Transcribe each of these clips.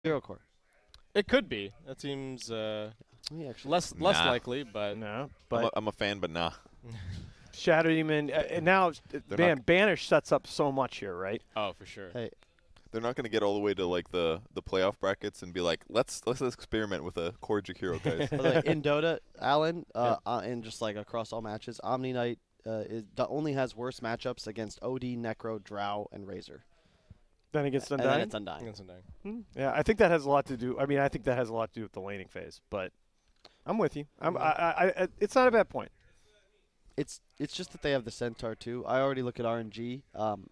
Hero core. It could be. That seems less likely, but no. But I'm a fan, but nah. Shadow Demon, and now, man, Banish sets up so much here, right? Oh, for sure. Hey, They're not going to get all the way to like the playoff brackets and be like, let's experiment with a core Jakiro, guys. by the way, in Dota, Alan, and just like across all matches, Omni Knight only has worse matchups against OD, Necro, Drow, and Razor. Then against And Undying? then it's Undying. Yeah, I think that has a lot to do. I mean, I think that has a lot to do with the laning phase, but I'm with you. It's not a bad point. It's just that they have the Centaur too. I already look at RNG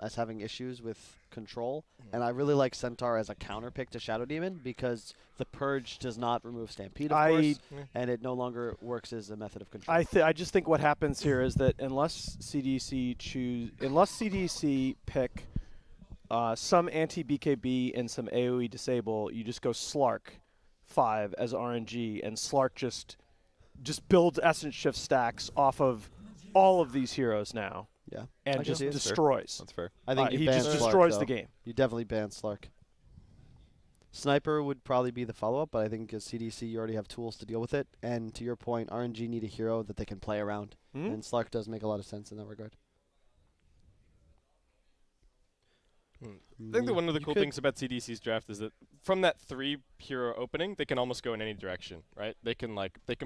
as having issues with control, and I really like Centaur as a counter pick to Shadow Demon because the Purge does not remove Stampede, of course, and it no longer works as a method of control. I just think what happens here is that unless CDEC pick some anti-BKB and some AoE disable, you just go Slark 5 as RNG, and Slark just builds Essence Shift stacks off of all of these heroes now. Yeah. And just destroys. That's fair. I think he ban just Slark, destroys though. the game. You definitely ban Slark. Sniper would probably be the follow-up, but I think as CDC you already have tools to deal with it. And to your point, RNG need a hero that they can play around. And Slark does make a lot of sense in that regard. I think that one of the cool things about CDC's draft is that from that 3-hero opening, they can almost go in any direction, right? They can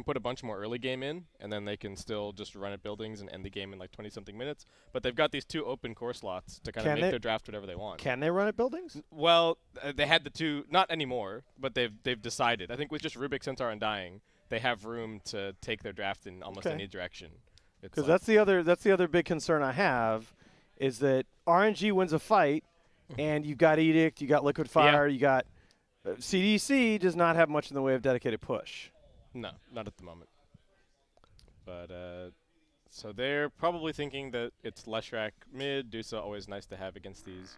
put a bunch more early game in, and then they can still just run at buildings and end the game in like 20-something minutes. But they've got these 2 open core slots to kind of make their draft whatever they want. Can they run at buildings? Well, they had the 2, not anymore, but they've decided. I think with just Rubik, Centaur, and Dying, they have room to take their draft in almost any direction. Because that's the other big concern I have, is that RNG wins a fight. And you've got Edict, you got Liquid Fire, you got CDC does not have much in the way of dedicated push. No, not at the moment. But so they're probably thinking that it's Leshrac mid, Dusa always nice to have against these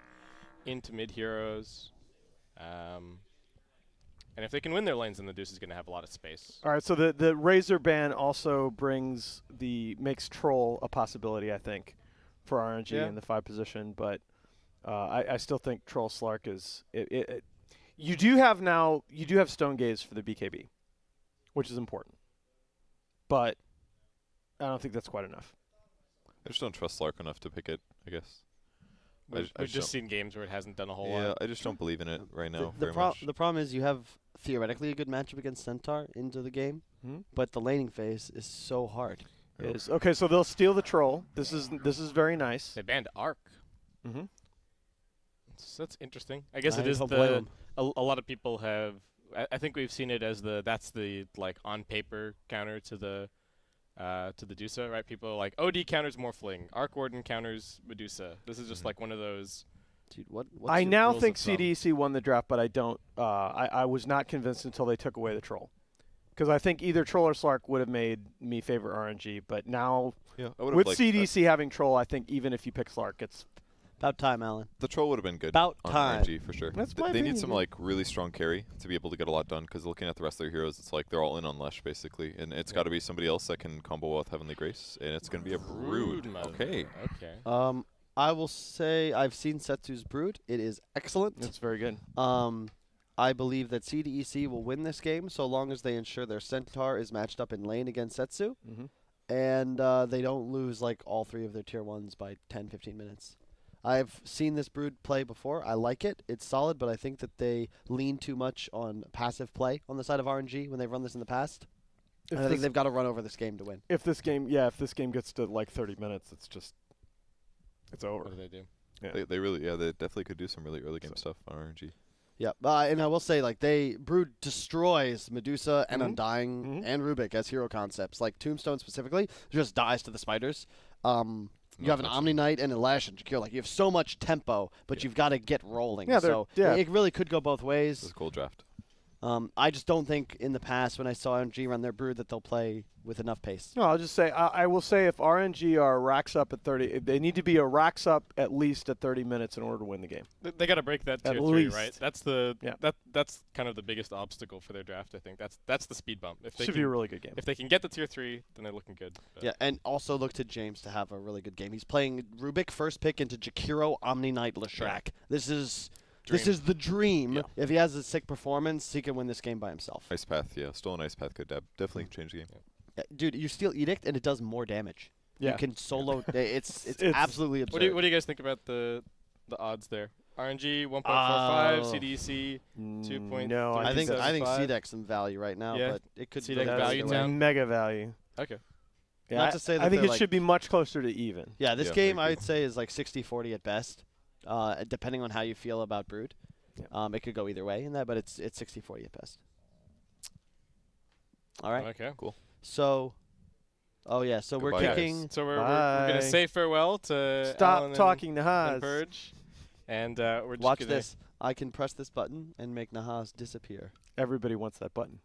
into mid heroes. And if they can win their lanes, then the Dusa is going to have a lot of space. All right, so the Razor ban also makes Troll a possibility, I think, for RNG in the 5 position, but I still think Troll Slark is you do have Stone Gaze for the BKB, which is important, but I don't think that's quite enough. I just don't trust Slark enough to pick it, I guess. I've just seen games where it hasn't done a whole lot. Yeah, I just don't believe in it right now The problem is you have theoretically a good matchup against Centaur into the game, but the laning phase is so hard. Okay, so they'll steal the Troll. This is very nice. They banned Arc. So that's interesting. I guess I it is don't a lot of people have. I think we've seen it as that's the like on paper counter to the Dusa, right? People are like OD counters Morphling, Arc Warden counters Medusa. This is just like one of those. Dude, what's I your now rules think of thumb? CDEC won the draft, but I don't. I was not convinced until they took away the Troll, because I think either Troll or Slark would have made me favor RNG. But now with CDC having Troll, I think even if you pick Slark, it's about time, Alan. The Troll would have been good About on time. RNG for sure. That's my they opinion, need some like really strong carry to be able to get a lot done, because looking at the rest of their heroes, it's like they're all in on Lesh basically, and it's got to be somebody else that can combo well with Heavenly Grace, and it's going to be a Brood. Okay. I will say I've seen Setsu's Brood. It is excellent. It's very good. I believe that CDEC will win this game so long as they ensure their Centaur is matched up in lane against Setsu, and they don't lose like all 3 of their tier 1s by 10-15 minutes. I've seen this Brood play before. I like it. It's solid, but I think that they lean too much on passive play on the side of RNG when they've run this in the past. And I think they've got to run over this game to win. If this game gets to like 30 minutes, it's over. What do they do? Yeah. They really, they definitely could do some really early game stuff on RNG. Yeah, and I will say, like, Brood destroys Medusa and Undying and Rubik as hero concepts. Like, Tombstone specifically just dies to the spiders. You have an Omni Knight and a Lash and Jakiro. Like, you have so much tempo, but you've got to get rolling. So it really could go both ways. It's a cool draft. I just don't think in the past when I saw RNG run their Brood that they'll play with enough pace. No, I'll just say I will say if RNG are racks up at 30, they need to be a racks up at least at 30 minutes in order to win the game. They got to break that tier 3, right? That's that's kind of the biggest obstacle for their draft. I think that's the speed bump. If they should be a really good game. If they can get the tier 3, then they're looking good. But yeah, and also look to James to have a really good game. He's playing Rubik first pick into Jakiro Omni Knight Leshrac. This is This is the dream. Yeah. If he has a sick performance, he can win this game by himself. Ice Path, yeah. Still an Ice Path could definitely change the game. Yeah, dude, you steal Edict and it does more damage. Yeah. You can solo. It's absolutely absurd. What do you guys think about the odds there? RNG 1.45, CDEC 2.3. No, I think CDEC's some value right now, Yeah. but it could CDEC be value either way. down. Mega value. Okay. Yeah, Not to say that I think they're it like- should be much closer to even. Yeah, this Yeah, game I I agree. would say is like 60-40 at best, depending on how you feel about Brood. Yeah. It could go either way in that, but it's 60-40 at best. All right. Okay. Cool. So, so we're Goodbye, guys. kicking. So we're gonna Bye. say farewell to Stop Alan talking, and Nahaz. Purge, and we're just Watch gonna this. I can press this button and make Nahaz disappear. Everybody wants that button.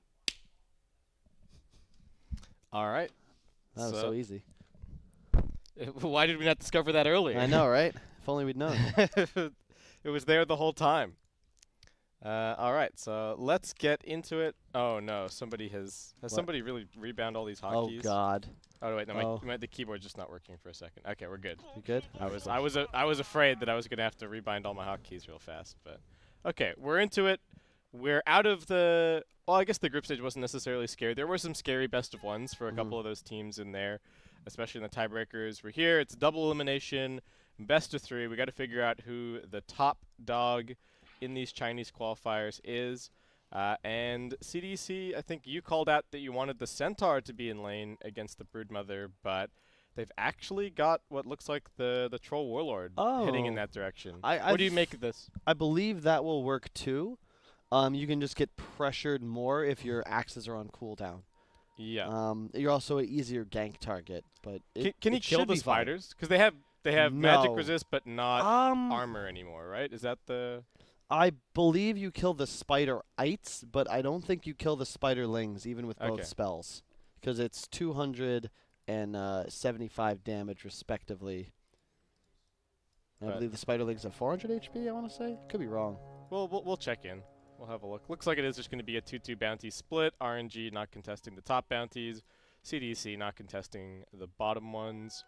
All right. That was so easy. Why did we not discover that earlier? I know, right? If only we'd known. It was there the whole time. All right, so let's get into it. Oh no, somebody has somebody really rebound all these Oh hotkeys? God. Oh wait, no, Oh. the keyboard's just not working for a second. Okay, we're good. You good? I was afraid that I was gonna have to rebind all my hotkeys real fast, but okay, we're into it. We're out of the. Well, I guess the group stage wasn't necessarily scary. There were some scary best of ones for a couple of those teams in there, especially in the tiebreakers. We're here. It's double elimination, best of 3. We got to figure out who the top dog in these Chinese qualifiers is. And CDC, I think you called out that you wanted the Centaur to be in lane against the Broodmother, but they've actually got what looks like the Troll Warlord heading in Oh. that direction. I What do you make of this? I believe that will work too. You can just get pressured more if your axes are on cooldown. Yeah. You're also an easier gank target, but Can he kill should the be fine. spiders? Because they have magic No. resist, but not Um, armor anymore, right? Is that the? I believe you kill the spider-ites, but I don't think you kill the spiderlings, even with both Okay. spells, because it's 200 and 75 damage respectively. I But- believe the spiderlings have 400 HP. I want to say, could be wrong. Well, we'll check in. We'll have a look. Looks like it is just going to be a 2-2 bounty split. RNG not contesting the top bounties. CDC not contesting the bottom ones.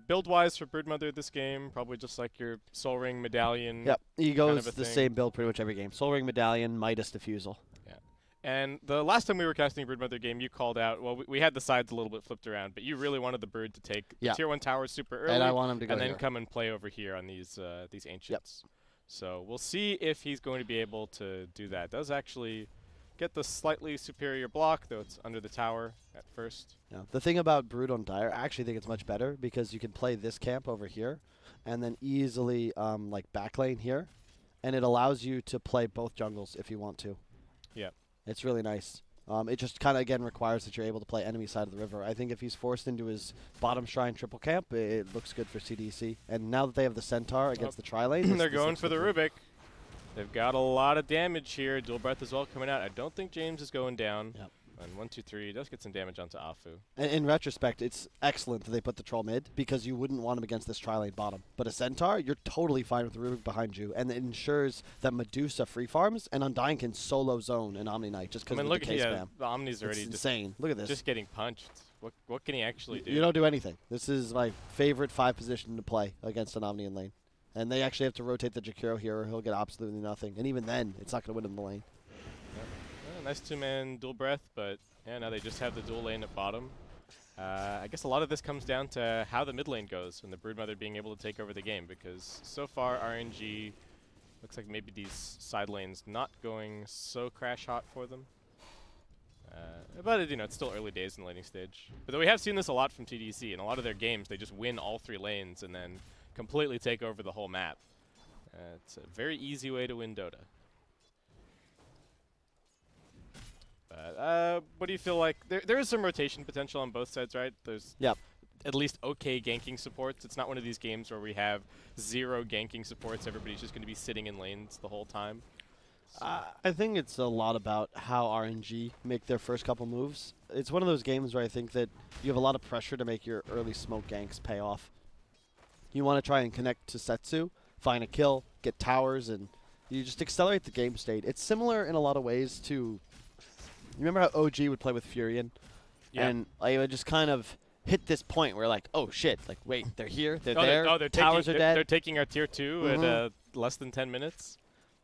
Build-wise for Broodmother this game, probably just like your Soul Ring Medallion. Yep, he goes a the thing. same build pretty much every game. Soul Ring Medallion, Midas Diffusal. And the last time we were casting a Broodmother game, you called out, well, we had the sides a little bit flipped around, but you really wanted the Brood to take the Yeah. Tier 1 towers super early. And I want him to go and then here. come and play over here on these ancients. So we'll see if he's going to be able to do that. Does actually get the slightly superior block, though it's under the tower at first. Yeah. The thing about Brood on Dire, I actually think it's much better because you can play this camp over here and then easily like backlane here, and it allows you to play both jungles if you want to. Yeah. It's really nice. It just kind of, again, requires that you're able to play enemy side of the river. I think if he's forced into his bottom shrine triple camp, it looks good for CDC. And now that they have the Centaur against the tri-lane, They're going for the Rubik. They've got a lot of damage here. Dual Breath as well coming out. I don't think James is going down. Yep. And 1, 2, 3 does get some damage onto Afu. In retrospect, it's excellent that they put the troll mid because you wouldn't want him against this tri-lane bottom. But a Centaur, you're totally fine with the Rubik behind you, and it ensures that Medusa free farms and Undying can solo zone an Omni Knight just I because mean, of look the at decay yeah, spam. the Omni's already It's just, insane. Look at this. just getting punched. What can he actually do? You don't do anything. This is my favorite 5 position to play against an Omni in lane. And they actually have to rotate the Jakiro here or he'll get absolutely nothing. And even then, it's not going to win him the lane. Nice 2-man dual breath, but yeah, now they just have the dual lane at bottom. I guess a lot of this comes down to how the mid lane goes and the Broodmother being able to take over the game, because so far RNG looks like maybe these side lanes not going so crash hot for them. But it's still early days in the laning stage. But we have seen this a lot from TDC. In a lot of their games, they just win all 3 lanes and then completely take over the whole map. It's a very easy way to win Dota. What do you feel like? There is some rotation potential on both sides, right? There's at least okay ganking supports. It's not one of these games where we have 0 ganking supports. Everybody's just going to be sitting in lanes the whole time. So I think it's a lot about how RNG make their first couple moves. It's one of those games where I think that you have a lot of pressure to make your early smoke ganks pay off. You want to try and connect to Setsu, find a kill, get towers, and you just accelerate the game state. It's similar in a lot of ways to, you remember how OG would play with Furion? Yeah. And it would just kind of hit this point where like, oh shit, like wait, they're here, they're there, they're towers taking, are dead. They're taking our tier 2 at less than 10 minutes.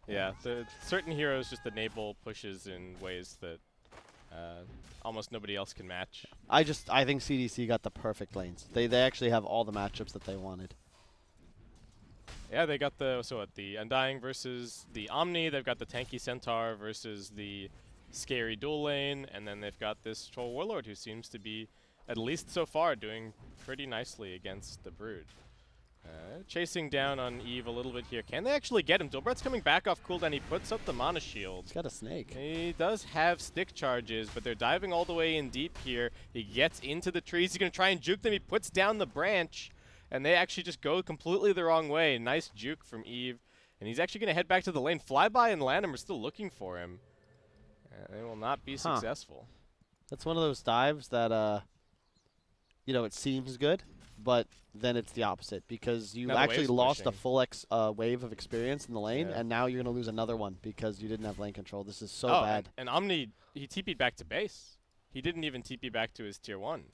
Yeah, certain heroes just enable pushes in ways that almost nobody else can match. I think CDC got the perfect lanes. They actually have all the matchups that they wanted. Yeah, they got the Undying versus the Omni. They've got the tanky Centaur versus the scary dual lane, and then they've got this Troll Warlord who seems to be, at least so far, doing pretty nicely against the Brood. Chasing down on Eve a little bit here. Can they actually get him? Dilbrat's coming back off cooldown. He puts up the mana shield. He's got a snake. He does have stick charges, but they're diving all the way in deep here. He gets into the trees. He's going to try and juke them. He puts down the branch, and they actually just go completely the wrong way. Nice juke from Eve. And he's actually going to head back to the lane. Flyby and Lanham are still looking for him. They will not be successful. That's one of those dives that, you know, it seems good, but then it's the opposite because you actually lost a full wave of experience in the lane, and now you're going to lose another one because you didn't have lane control. This is so bad. And Omni, he TP'd back to base. He didn't even TP back to his tier 1.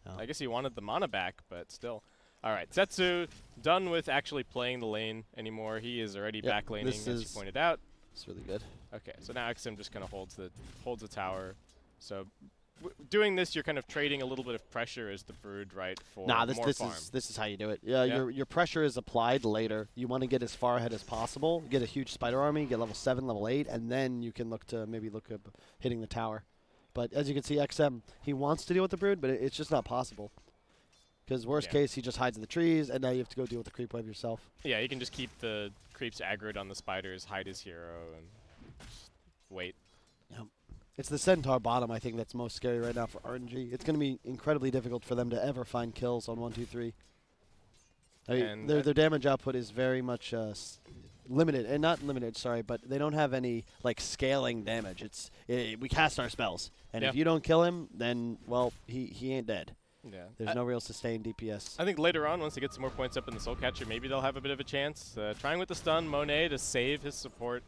Oh. I guess he wanted the mana back, but still. All right, Setsu, done with actually playing the lane anymore. He is already back laning, as you pointed out. It's really good. Okay, so now XM just kind of holds the tower. So doing this, you're kind of trading a little bit of pressure as the Brood, right, for more farm. This is how you do it. Yeah, your pressure is applied later. You want to get as far ahead as possible, get a huge spider army, get level 7, level 8, and then you can look at hitting the tower. But as you can see, XM, he wants to deal with the Brood, but it's just not possible. Because worst case, he just hides in the trees, and now you have to go deal with the creep wave yourself. Yeah, you can just keep the creeps aggroed on the spiders, hide his hero, and just wait. Yep. It's the Centaur bottom, I think, that's most scary right now for RNG. It's going to be incredibly difficult for them to ever find kills on 1, 2, 3. I mean, their damage output is very much limited, and not limited, sorry, but they don't have any like scaling damage. We cast our spells, and if you don't kill him, then well, he ain't dead. Yeah. There's no real sustained DPS. I think later on, once they get some more points up in the Soul Catcher, maybe they'll have a bit of a chance. Trying with the stun, Monet to save his support.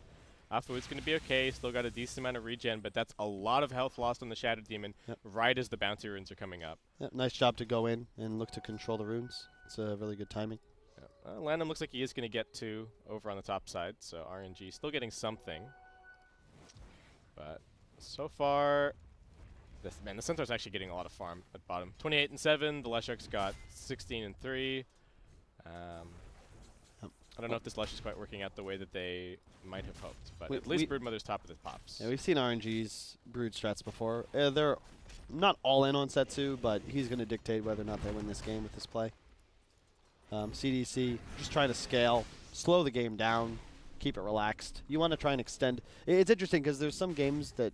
Afu's going to be okay. Still got a decent amount of regen, but that's a lot of health lost on the Shadow Demon right as the bounty runes are coming up. Yep, nice job to go in and look to control the runes. It's a really good timing. Yep. Lanham looks like he is going to get 2 over on the top side, so RNG still getting something. But so far, the Centaur's actually getting a lot of farm at bottom. 28 and 7. The Leshuk's got 16 and 3. I don't know if this Lush is quite working out the way that they might have hoped, but at least Broodmother's top of the pops. Yeah, we've seen RNG's Brood strats before. They're not all in on Setsu, but he's going to dictate whether or not they win this game with this play. CDC, just trying to scale, slow the game down, keep it relaxed. You want to try and extend. It's interesting because there's some games that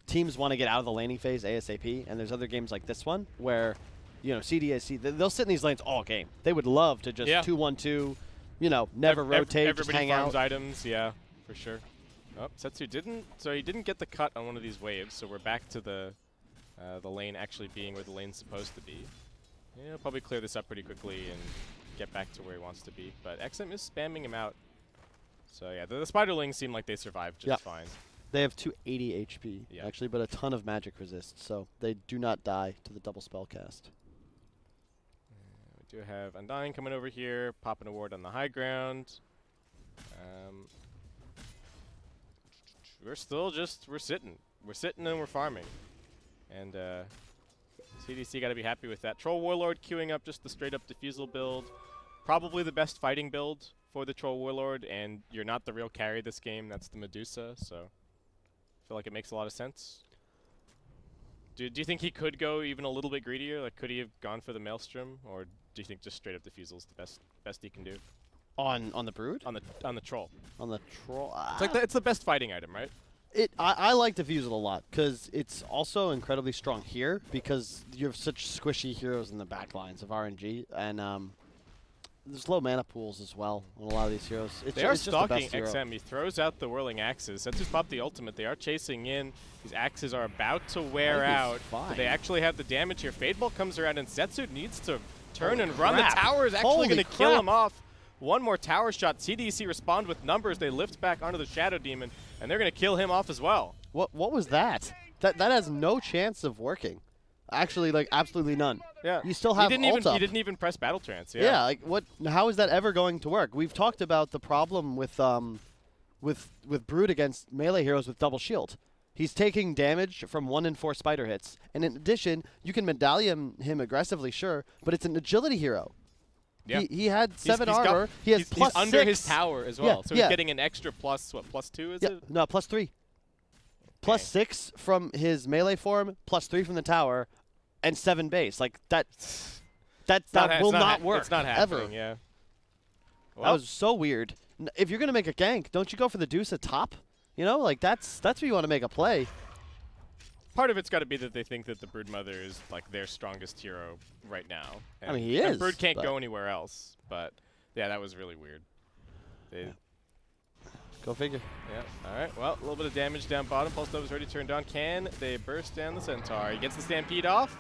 teams want to get out of the laning phase ASAP, and there's other games like this one where, you know, CDEC, they'll sit in these lanes all game. They would love to just 2-1-2, you know, never rotate, just hang out. Everybody farms items, yeah, for sure. Oh, Setsu didn't, so he didn't get the cut on one of these waves, so we're back to the lane actually being where the lane's supposed to be. Yeah, he'll probably clear this up pretty quickly and get back to where he wants to be, but XM is spamming him out. So yeah, the Spiderlings seem like they survived just fine. They have 280 HP, actually, but a ton of magic resist, so they do not die to the double spell cast. We do have Undying coming over here, popping a ward on the high ground. We're still just, we're sitting and we're farming. And CDC got to be happy with that. Troll Warlord queuing up just the straight up defusal build. Probably the best fighting build for the Troll Warlord, and you're not the real carry this game. That's the Medusa, so I feel like it makes a lot of sense. Do you think he could go even a little bit greedier? Like, could he have gone for the Maelstrom, or do you think just straight up defusal is the best he can do? On the Brood? On the Troll. On the Troll. It's like it's the best fighting item, right? I like defusal a lot because it's also incredibly strong here because you have such squishy heroes in the back lines of RNG, and there's low mana pools as well on a lot of these heroes. They are stalking XM. He throws out the whirling axes. That's just popped the ultimate. They are chasing in. These axes are about to wear out. They actually have the damage here. Fadebolt comes around, and Setsu needs to turn and run. The tower is actually going to kill him off. One more tower shot. CDEC respond with numbers. They lift back onto the Shadow Demon, and they're going to kill him off as well. What was that? That has no chance of working. Actually, like, absolutely none. Yeah. You still have ult up. He didn't even press Battle Trance. Yeah, like, how is that ever going to work? We've talked about the problem with with Brood against melee heroes with double shield. He's taking damage from 1 in 4 spider hits. And in addition, you can medallion him aggressively, sure, but it's an agility hero. Yeah. He had 7 he's armor. He has plus he's under 6. his tower as well. Yeah, So he's getting an extra plus, what, +2 is it? No, +3. Plus 6 from his melee form, +3 from the tower, and 7 base. Like, that will not work. It's not happening, ever. Yeah. Well, that was so weird. If you're going to make a gank, don't you go for the deuce at top? You know, like, that's where you want to make a play. Part of it's got to be that they think that the Broodmother is, like, their strongest hero right now. And, I mean, he is. And Brood can't go anywhere else. But, yeah, that was really weird. Go figure. Yeah. All right. Well, a little bit of damage down bottom. Pulse Nova's already turned on. Can they burst down the Centaur? He gets the Stampede off,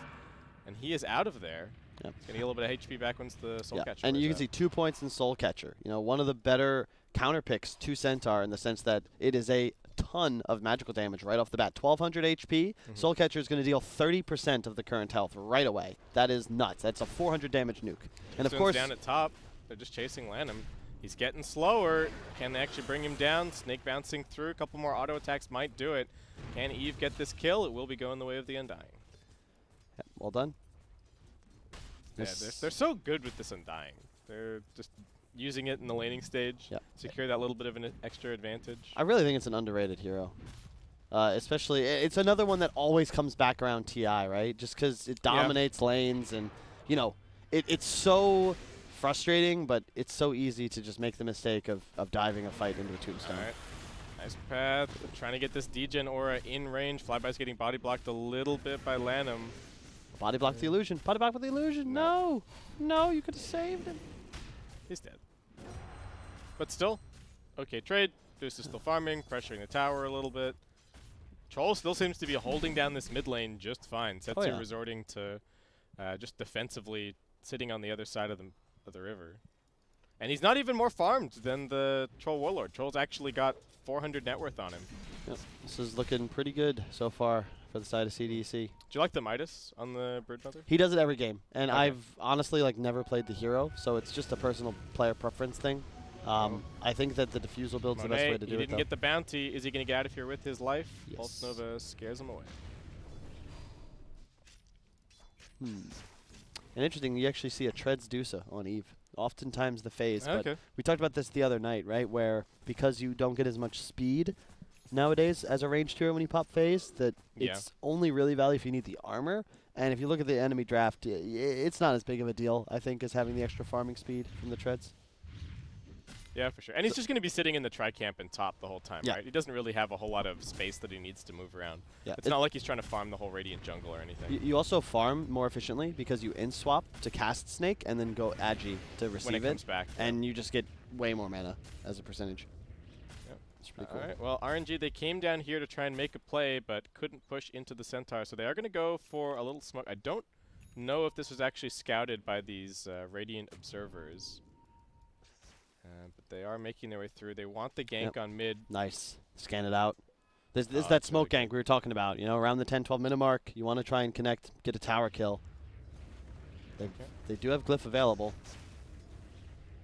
and he is out of there. Yep. He's going to get a little bit of HP back once the Soul Catcher and you can out. see 2 points in Soul Catcher. You know, one of the better counter picks to Centaur in the sense that it is a ton of magical damage right off the bat. 1,200 HP. Soul Catcher is going to deal 30% of the current health right away. That is nuts. That's a 400 damage nuke. And of course, down at top, they're just chasing Lanham. He's getting slower. Can they actually bring him down? Snake bouncing through. A couple more auto attacks might do it. Can Eve get this kill? It will be going the way of the Undying. Yeah, well done. Yeah, they're so good with this Undying. They're just using it in the laning stage. Yep. Secure that little bit of an extra advantage. I really think it's an underrated hero. Especially, it's another one that always comes back around TI, right? Just because it dominates lanes and, you know, it's so frustrating, but it's so easy to just make the mistake of diving a fight into a tombstone. All right. Nice path. Trying to get this degen aura in range. Flyby's getting body blocked a little bit by Lanham. Body block the illusion. Body block with the illusion. No. No, you could have saved him. He's dead. But still, okay trade. Deuce is still farming, pressuring the tower a little bit. Troll still seems to be holding down this mid lane just fine. Setsu resorting to just defensively sitting on the other side of the river. And he's not even more farmed than the Troll Warlord. Troll's actually got 400 net worth on him. Yep. This is looking pretty good so far for the side of CDEC. Do you like the Midas on the Broodmother? He does it every game. And I've honestly never played the hero, so it's just a personal player preference thing. I think that the Diffusal build's the best way to do it, he didn't get the bounty. Is he going to get out of here with his life? Yes. Pulse Nova scares him away. And interesting, you actually see a Treads Dusa on Eve. Oftentimes the phase, but we talked about this the other night, right? Where because you don't get as much speed nowadays as a ranged hero when you pop phase, that it's only really value if you need the armor. And if you look at the enemy draft, it's not as big of a deal, I think, as having the extra farming speed from the Treads. Yeah, for sure. And he's just going to be sitting in the tri-camp and top the whole time, right? He doesn't really have a whole lot of space that he needs to move around. Yeah. It's not like he's trying to farm the whole Radiant jungle or anything. You also farm more efficiently because you in-swap to cast Snake and then go Agi to receive when it comes back. And you just get way more mana as a percentage. Yep. It's pretty cool. All right, well, RNG, they came down here to try and make a play, but couldn't push into the Centaur. So they are going to go for a little smoke. I don't know if this was actually scouted by these Radiant observers. But they are making their way through. They want the gank on mid. Nice. Scan it out. This is that smoke gank we were talking about. You know, around the 10-12 minute mark, you want to try and connect, get a tower kill. They do have Glyph available.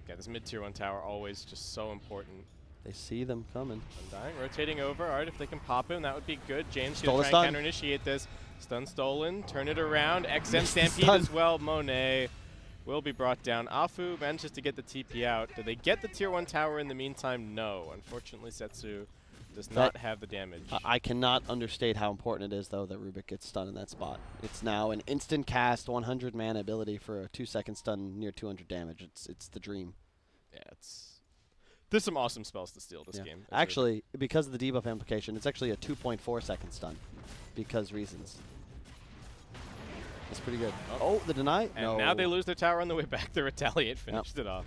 Yeah, this mid-tier 1 tower always just so important. They see them coming. Undying, rotating over. All right, if they can pop him, that would be good. James going to try and counter-initiate this. Stun stolen. Turn it around. XM Stampede as well. Monet will be brought down. Afu manages to get the TP out. Do they get the tier 1 tower in the meantime? No. Unfortunately, Setsu does not have the damage. I cannot understate how important it is, though, that Rubik gets stunned in that spot. It's now an instant cast, 100 mana ability for a 2-second stun near 200 damage. It's the dream. Yeah, there's some awesome spells to steal this game. Actually, because of the debuff implication, it's actually a 2.4-second stun because reasons. That's pretty good. Oh, the deny? And now they lose their tower on the way back. The Retaliate finished it off.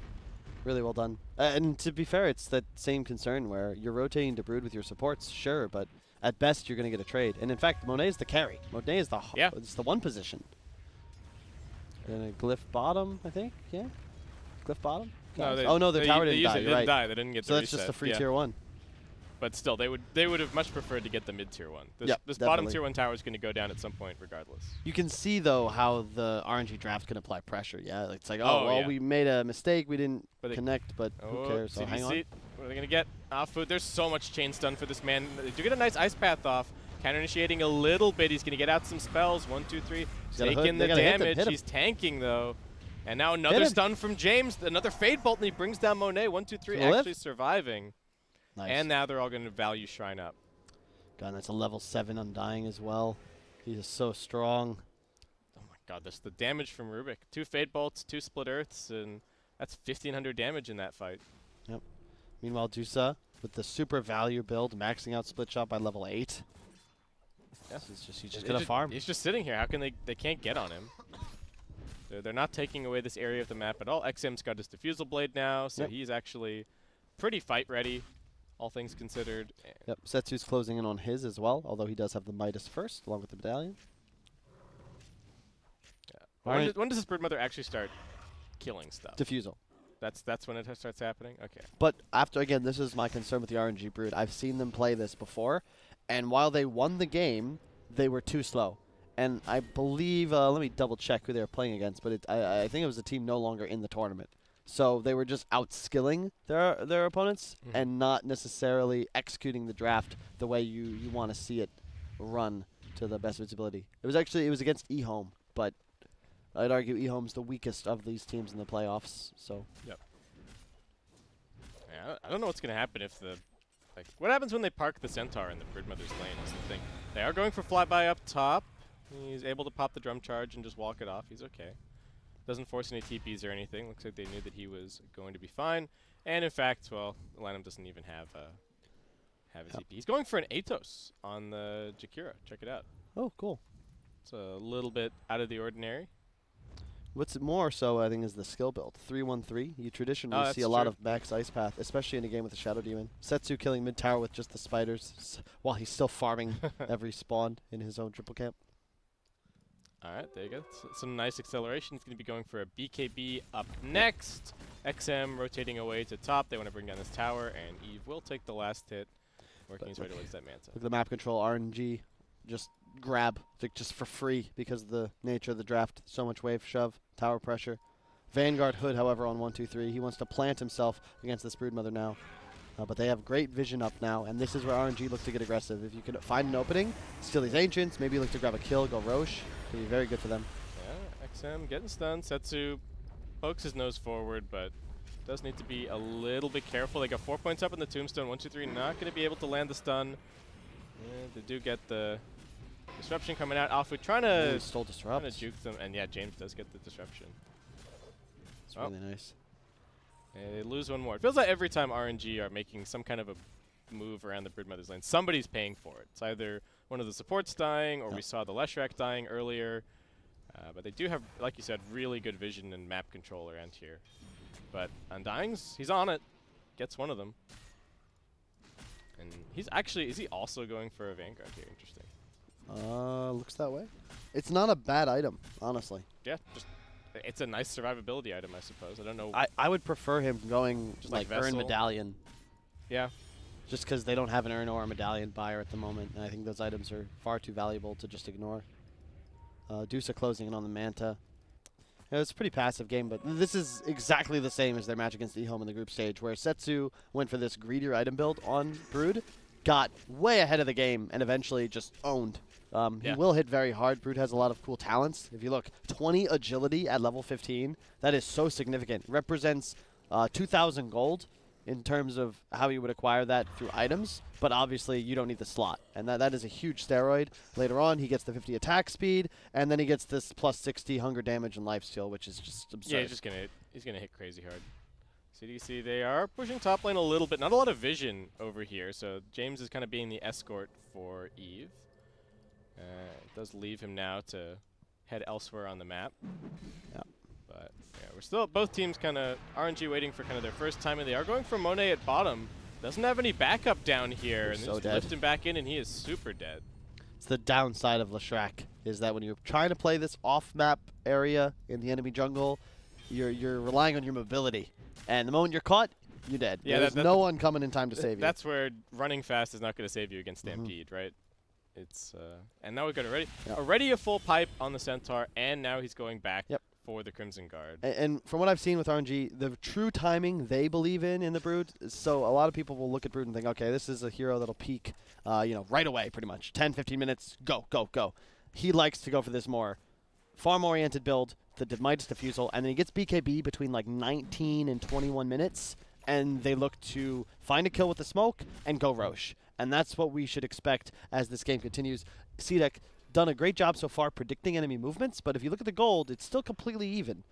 Really well done. And to be fair, it's that same concern where you're rotating to Brood with your supports, sure, but at best you're going to get a trade. And in fact, Monet is the carry. Monet is it's the one position. And a Glyph bottom, I think. Yeah? Glyph bottom? No, the tower didn't die. They didn't die. They didn't get the reset. So that's just a free tier 1. But still, they would have much preferred to get the mid-tier 1. This bottom tier 1 tower is going to go down at some point regardless. You can see, though, how the RNG draft can apply pressure, yeah? It's like, we made a mistake, we didn't connect, but who cares, so hang on. are they going to get? Food. There's so much chain stun for this man. They do get a nice ice path off. Counter initiating a little bit. He's going to get out some spells. 1, 2, 3. Taking the damage. He's tanking, though. And now another stun from James. Another Fade Bolt, and he brings down Monet. 1, 2, 3, actually surviving. Nice. And now they're all going to value Shrine up. God, that's a level 7 Undying as well. He is so strong. Oh my God, that's the damage from Rubik. 2 Fade Bolts, 2 Split Earths, and that's 1,500 damage in that fight. Yep. Meanwhile, Dusa with the super value build, maxing out Split Shot by level 8. Yeah. He's just gonna farm. He's just sitting here. How can they can't get on him? They're not taking away this area of the map at all. XM's got his Diffusal Blade now, so he's actually pretty fight ready, all things considered. Yep, Setsu's closing in on his as well, although he does have the Midas first, along with the medallion. Yeah. When does this Broodmother actually start killing stuff? Diffusal. That's when it starts happening? Okay. But after, again, this is my concern with the RNG Brood. I've seen them play this before, and while they won the game, they were too slow. And I believe, let me double check who they were playing against, but I think it was a team no longer in the tournament. So they were just outskilling their opponents and not necessarily executing the draft the way you want to see it run to the best of its ability. It was against eHome, but I'd argue eHome's the weakest of these teams in the playoffs. So. Yep. Yeah, I don't know what's going to happen if what happens when they park the Centaur in the Broodmother's lane is the thing. They are going for flyby up top. He's able to pop the drum charge and just walk it off. He's okay. Doesn't force any TPs or anything. Looks like they knew that he was going to be fine. And in fact, well, Lanham doesn't even have a TP. He's going for an Atos on the Jakira. Check it out. Oh, cool. It's a little bit out of the ordinary. What's more so, I think, is the skill build. 3-1-3. You traditionally see a lot of max Ice Path, especially in a game with a Shadow Demon. Setsu killing mid-tower with just the spiders while he's still farming every spawn in his own triple camp. All right, there you go. Some nice acceleration. He's going to be going for a BKB up next. XM rotating away to top. They want to bring down this tower, and Eve will take the last hit, working his way towards that Manta. Look at the map control. RNG just grab just for free because of the nature of the draft. So much wave shove, tower pressure. Vanguard Hood, however, on 1-2-3. He wants to plant himself against this Broodmother now. But they have great vision up now, and this is where RNG look to get aggressive. If you can find an opening, steal these Ancients, maybe look to grab a kill, go Roche. It'll be very good for them. Yeah, XM getting stunned. Setsu pokes his nose forward, but does need to be a little bit careful. They got 4 points up in the Tombstone. 1, 2, 3, not going to be able to land the stun. They do get the disruption coming out. Alpha trying to juke them, and yeah, James does get the disruption. It's really nice. They lose one more. It feels like every time RNG are making some kind of a move around the Broodmother's lane, somebody's paying for it. It's either one of the supports dying, or we saw the Leshrac dying earlier. But they do have, like you said, really good vision and map control around here. But Undying's, he's on it. Gets one of them. And he's actually, is he also going for a Vanguard here? Interesting. Looks that way. It's not a bad item, honestly. Yeah, just it's a nice survivability item, I suppose. I don't know. I would prefer him going just like Earn Medallion. Yeah. Just because they don't have an Earn or a Medallion buyer at the moment, and I think those items are far too valuable to just ignore. Dusa closing in on the Manta. Yeah, it's a pretty passive game, but this is exactly the same as their match against eHome in the group stage, where Setsu went for this greedier item build on Brood, got way ahead of the game, and eventually just owned. He will hit very hard. Brood has a lot of cool talents. If you look, 20 agility at level 15, that is so significant. It represents 2,000 gold in terms of how you would acquire that through items, but obviously you don't need the slot. And that is a huge steroid. Later on, he gets the 50 attack speed, and then he gets this plus 60 hunger damage and lifesteal, which is just absurd. Yeah, he's gonna hit crazy hard. CDEC, they are pushing top lane a little bit. Not a lot of vision over here, so James is kind of being the escort for Eve. It does leave him now to head elsewhere on the map. Yeah. But yeah, we're still both teams kind of RNG waiting for kind of their first time, and they are going for Monet at bottom. Doesn't have any backup down here, and so they just lift him back in, and he is super dead. It's the downside of Leshrac, is that when you're trying to play this off-map area in the enemy jungle, you're relying on your mobility, and the moment you're caught, you're dead. Yeah, there's no one coming in time to save you. That's where running fast is not going to save you against Stampede, right? It's and now we've got already a full pipe on the Centaur, and now he's going back for the Crimson Guard. And from what I've seen with RNG, the true timing they believe in the Brood. So a lot of people will look at Brood and think, okay, this is a hero that'll peak, right away, pretty much. 10, 15 minutes, go, go, go. He likes to go for this more farm-oriented build, the Midas Diffusal, and then he gets BKB between like 19 and 21 minutes, and they look to find a kill with the smoke and go Roche. And that's what we should expect as this game continues. CDEC done a great job so far predicting enemy movements, but if you look at the gold, it's still completely even.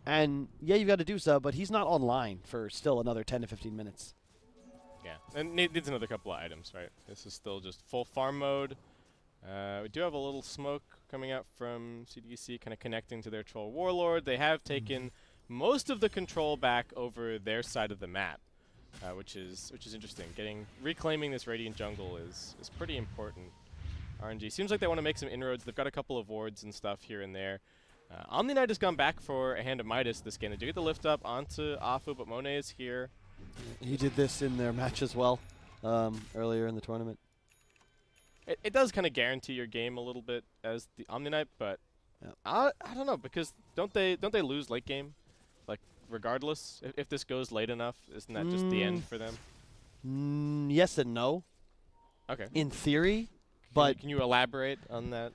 And yeah, you've got Adusa, but he's not online for still another 10 to 15 minutes. Yeah, and needs another couple of items, right? This is still just full farm mode. We do have a little smoke coming out from CDEC, kind of connecting to their Troll Warlord. They have taken most of the control back over their side of the map, which is interesting. Reclaiming this Radiant jungle is pretty important. RNG seems like they want to make some inroads. They've got a couple of wards and stuff here and there. Omni Knight has gone back for a Hand of Midas this game. They do get the lift up onto Afu, but Monet is here. He did this in their match as well earlier in the tournament. It does kind of guarantee your game a little bit as the Omni Knight, but I don't know, because don't they lose late game, like regardless if this goes late enough? Isn't that just the end for them? Yes and no. Okay. In theory, but can you elaborate on that?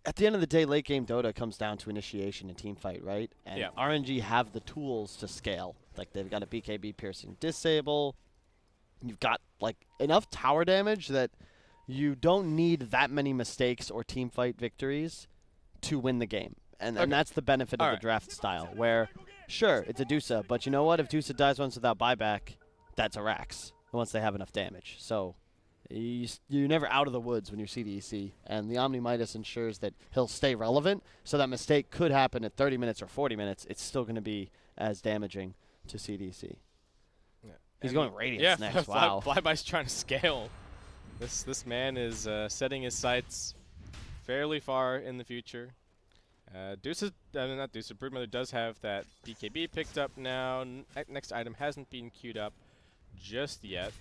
At the end of the day, late game Dota comes down to initiation and team fight, right? And yeah. RNG have the tools to scale. Like they've got a BKB piercing disable. You've got like enough tower damage that you don't need that many mistakes or team fight victories to win the game. And that's the benefit of the draft style, where sure, it's Adusa, but you know what? If Adusa dies once without buyback, that's a Rax once they have enough damage. So you're never out of the woods when you're CDEC, and the Omni Midas ensures that he'll stay relevant, so that mistake could happen at 30 minutes or 40 minutes. It's still going to be as damaging to CDEC. Yeah. He's going Radiance next. Wow. Flyby's trying to scale. This man is setting his sights fairly far in the future. Not Deuce, Broodmother does have that BKB picked up now. Next item hasn't been queued up just yet.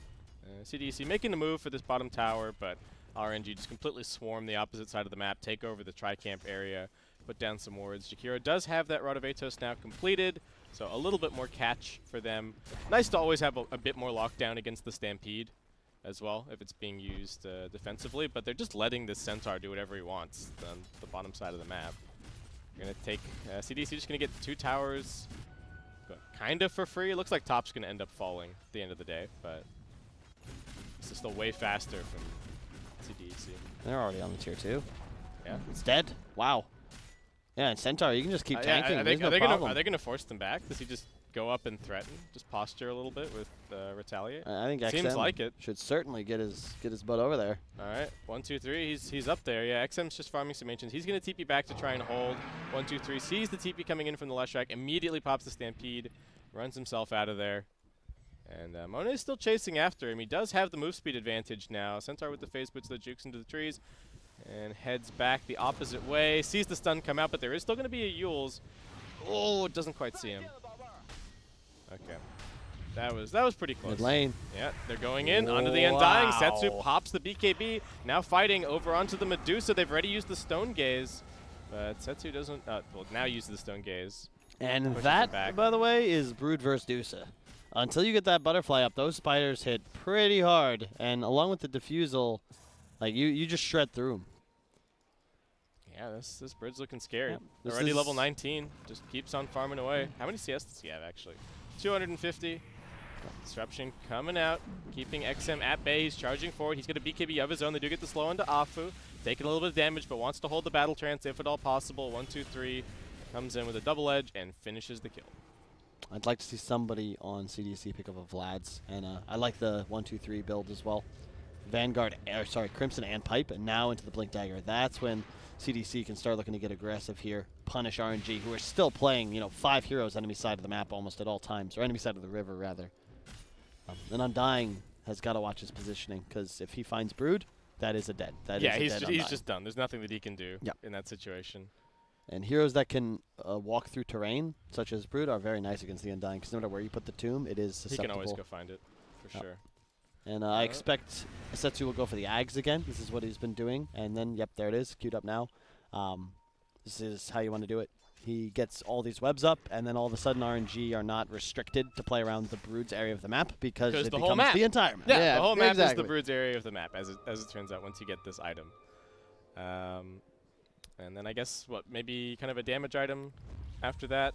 CDEC making a move for this bottom tower, but RNG just completely swarm the opposite side of the map, take over the tri-camp area, put down some wards. Jakiro does have that Rod of Atos now completed, so a little bit more catch for them. Nice to always have a bit more lockdown against the Stampede as well, if it's being used defensively, but they're just letting this Centaur do whatever he wants on the bottom side of the map. We're going to take CDEC, just going to get 2 towers kind of for free. It looks like top's going to end up falling at the end of the day, but this is still way faster from CDEC. They're already on the tier 2. Yeah. It's dead. Wow. Yeah, and Centaur, you can just keep tanking. Are they going to force them back? Does he just go up and threaten? Just posture a little bit with Retaliate? I think XM seems like it. Should certainly get his butt over there. All right, 1, 2, 3. He's up there. Yeah, XM's just farming some ancients. He's going to TP back to try and hold. 1, 2, 3. Sees the TP coming in from the left track. Immediately pops the Stampede. Runs himself out of there. And Monet is still chasing after him. He does have the move speed advantage now. Centaur with the phase puts the jukes into the trees and heads back the opposite way. Sees the stun come out, but there is still going to be a Yules. Oh, it doesn't quite see him. Okay. That was pretty close. Mid lane. Yeah, they're going in onto the Undying. Setsu pops the BKB. Now fighting over onto the Medusa. They've already used the Stone Gaze, but Setsu doesn't. Well, now uses the Stone Gaze. And that, by the way, is Brood versus Dusa. Until you get that butterfly up, those spiders hit pretty hard, and along with the diffusal, like you just shred through them. Yeah, this Brood's looking scary. Yep. Already level 19, just keeps on farming away. How many CS does he have actually? 250. Disruption coming out, keeping XM at bay. He's charging forward. He's got a BKB of his own. They do get the slow into Afu, taking a little bit of damage, but wants to hold the battle trance if at all possible. 1, 2, 3, comes in with a double edge and finishes the kill. I'd like to see somebody on CDEC pick up a Vlad's, and I like the 1, 2, 3 build as well. Crimson and Pipe, and now into the Blink Dagger. That's when CDEC can start looking to get aggressive here, punish RNG, who are still playing, 5 heroes enemy side of the map almost at all times, or enemy side of the river rather. And Undying has got to watch his positioning, because if he finds Brood, that is a dead. He's just done. There's nothing that he can do in that situation. And heroes that can walk through terrain, such as Brood, are very nice against the Undying, because no matter where you put the tomb, it is susceptible. He can always go find it, for sure. And I expect Setsu will go for the Ags again. This is what he's been doing. And then, yep, there it is, queued up now. This is how you want to do it. He gets all these webs up, and then all of a sudden RNG are not restricted to play around the Brood's area of the map because it the becomes whole map. the entire map. Yeah, the whole map exactly. is the Brood's area of the map, as it turns out, once you get this item. And then I guess, maybe kind of a damage item after that.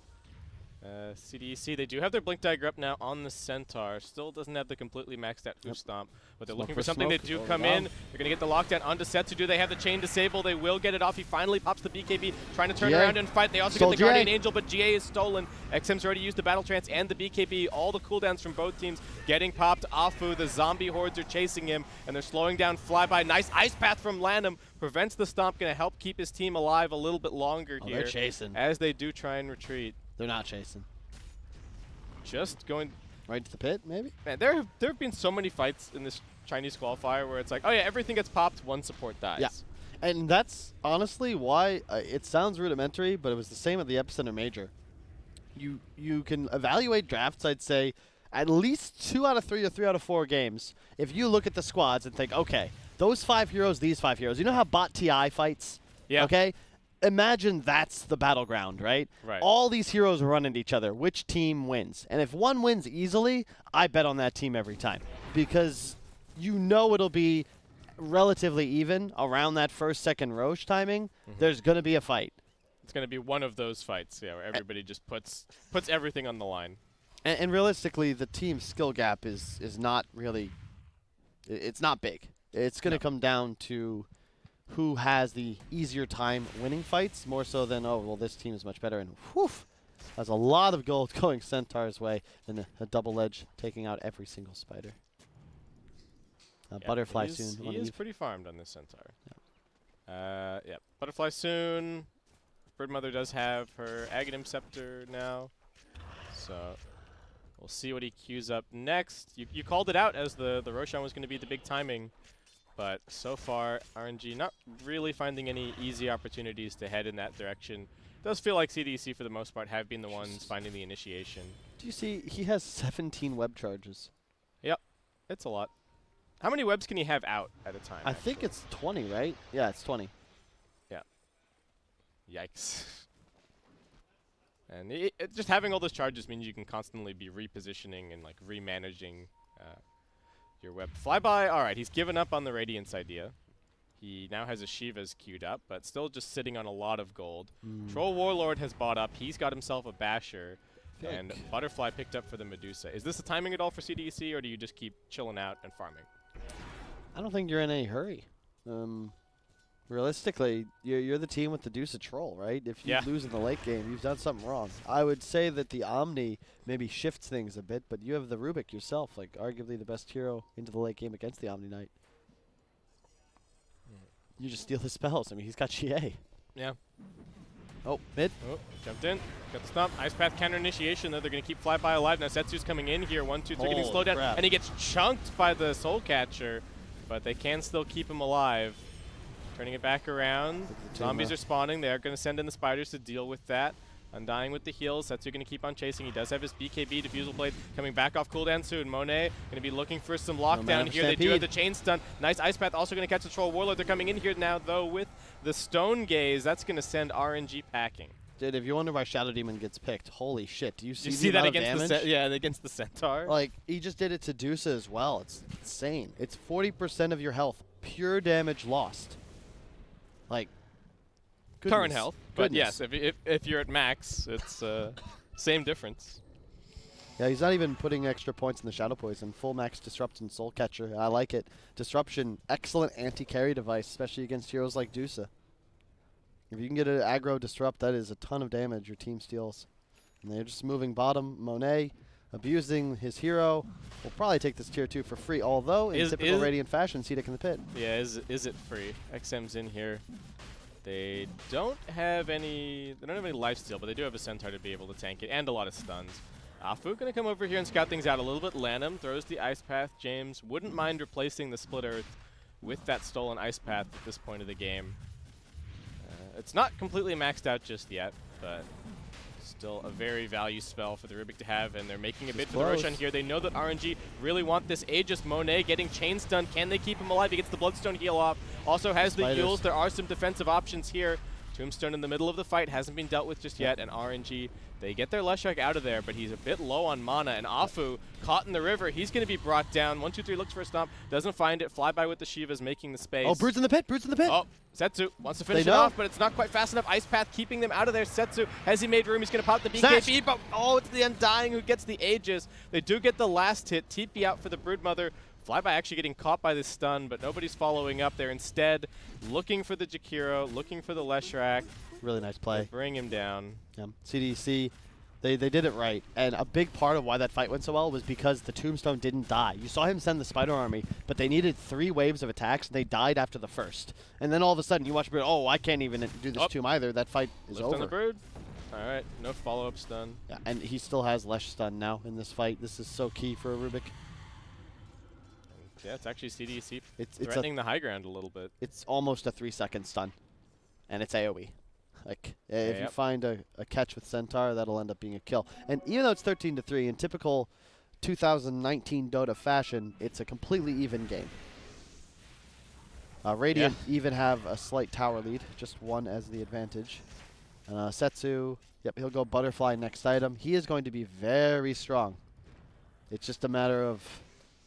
CDEC, they do have their Blink Dagger up now on the Centaur. Still doesn't have the completely maxed out Hoof Stomp, but they're looking for something. They do come in. They're going to get the lockdown onto Setsu. Do they have the chain disable? They will get it off. He finally pops the BKB, trying to turn around and fight. They also get the Guardian Angel, but GA is stolen. XM's already used the Battle Trance and the BKB. All the cooldowns from both teams getting popped. Afu, the zombie hordes are chasing him, and they're slowing down Flyby. Nice Ice Path from Lanham. Prevents the Stomp, going to help keep his team alive a little bit longer here. They're chasing. As they do try and retreat. They're not chasing. Just going right to the pit, maybe? Man, there have been so many fights in this Chinese qualifier where it's like, oh yeah, everything gets popped, one support dies. Yeah. And that's honestly why it sounds rudimentary, but it was the same at the Epicenter Major. You can evaluate drafts, I'd say, at least 2 out of 3 or 3 out of 4 games. If you look at the squads and think, okay, those 5 heroes, these 5 heroes. You know how bot TI fights? Yeah. Okay? Imagine that's the battleground, right? Right. All these heroes run into each other. Which team wins? And if one wins easily, I bet on that team every time. Because you know it'll be relatively even around that first, second Roche timing. There's going to be a fight. It's going to be one of those fights, yeah, where everybody just puts everything on the line. And realistically, the team's skill gap is not really – it's not big. It's going to come down to – who has the easier time winning fights, more so than, oh, well, this team is much better. And whew, there's a lot of gold going Centaur's way, and a double edge taking out every single spider. Butterfly soon. He is pretty farmed on this Centaur. Yeah. Butterfly soon. Birdmother does have her Aghanim Scepter now. So we'll see what he queues up next. You called it out as the Roshan was going to be the big timing. But so far, RNG not really finding any easy opportunities to head in that direction. It does feel like CDEC, for the most part, have been the ones finding the initiation. Do you see? He has 17 web charges. Yep. It's a lot. How many webs can he have out at a time? I think it's 20, right? Yeah, it's 20. Yeah. Yikes. And just having all those charges means you can constantly be repositioning and like remanaging your web. Flyby, all right, he's given up on the Radiance idea. He now has a Shiva's queued up, but still just sitting on a lot of gold. Troll Warlord has bought up. He's got himself a Basher. And Butterfly picked up for the Medusa. Is this the timing at all for CDEC, or do you just keep chilling out and farming? I don't think you're in any hurry. Realistically, you're the team with the Deuce of Troll, right? If you lose in the late game, you've done something wrong. I would say that the Omni maybe shifts things a bit, but you have the Rubik yourself, like arguably the best hero into the late game against the Omni Knight. You just steal his spells. I mean, he's got GA. Yeah. Oh, mid. Oh, jumped in. Got the stomp. Ice Path counter initiation, though. They're going to keep Flyby alive. Now Setsu's coming in here. 1, 2, 3, getting slowed down. And he gets chunked by the Soul Catcher, but they can still keep him alive. Turning it back around. Zombies are spawning. They are going to send in the spiders to deal with that. Undying with the heals. Setsu going to keep on chasing. He does have his BKB Diffusal Blade coming back off cooldown soon. Monet going to be looking for some lockdown here. They do have the chain stun. Nice Ice Path also going to catch the Troll Warlord. They're coming in here now, though, with the Stone Gaze. That's going to send RNG packing. Dude, if you wonder why Shadow Demon gets picked, holy shit. Do you see that against the against the Centaur? Like, he just did it to Dusa as well. It's insane. It's 40% of your health. Pure damage lost. Like, goodness. Current health. But yes, if you're at max, it's same difference. Yeah, he's not even putting extra points in the Shadow Poison. Full max Disrupt and Soul Catcher. I like it. Disruption, excellent anti-carry device, especially against heroes like Dusa. If you can get an aggro Disrupt, that is a ton of damage your team steals. And they're just moving bottom. Monet abusing his hero. Will probably take this tier 2 for free, although in typical Radiant fashion, CDEC in the pit. Yeah, is it free? XM's in here. They don't have any lifesteal, but they do have a Centaur to be able to tank it, and a lot of stuns. Afu going to come over here and scout things out a little bit. Lanham throws the Ice Path. James wouldn't mind replacing the Split Earth with that stolen Ice Path at this point of the game. It's not completely maxed out just yet, but still a very value spell for the Rubik to have, and they're making a bid for the Roshan here. They know that RNG really want this Aegis. Monet getting chain stunned. Can they keep him alive? He gets the Bloodstone heal off. Also has the heals. There are some defensive options here Tombstone in the middle of the fight hasn't been dealt with just yet, and RNG, they get their Leshrac out of there, but he's a bit low on mana, and Afu, caught in the river, he's going to be brought down. 1, 2, 3 looks for a stomp, doesn't find it, flyby with the Shivas making the space. Oh, Brood's in the pit, Brood's in the pit. Oh, Setsu wants to finish it off, but it's not quite fast enough. Ice Path keeping them out of there. Setsu, has he made room? He's going to pop the BKB, but oh, it's the Undying who gets the Aegis. They do get the last hit. TP out for the Broodmother. Flyby actually getting caught by this stun, but nobody's following up. They're instead looking for the Jakiro, looking for the Leshrac. Really nice play. Bring him down. Yeah. CDEC, they did it right. And a big part of why that fight went so well was because the Tombstone didn't die. You saw him send the Spider Army, but they needed 3 waves of attacks, and they died after the first. And then all of a sudden, you watch Brood, oh, I can't even do this Tomb either. That fight is Lift over. on the Brood. All right, no follow-up stun. Yeah, and he still has Lesh stun now in this fight. This is so key for Rubik. Yeah, it's actually CDEC it's threatening the high ground a little bit. It's almost a 3-second stun, and it's AoE. Like, if you find a catch with Centaur, that'll end up being a kill. And even though it's 13-3, in typical 2019 Dota fashion, it's a completely even game. Radiant even have a slight tower lead, just 1 as the advantage. Setsu, yep, he'll go Butterfly next item. He is going to be very strong. It's just a matter of...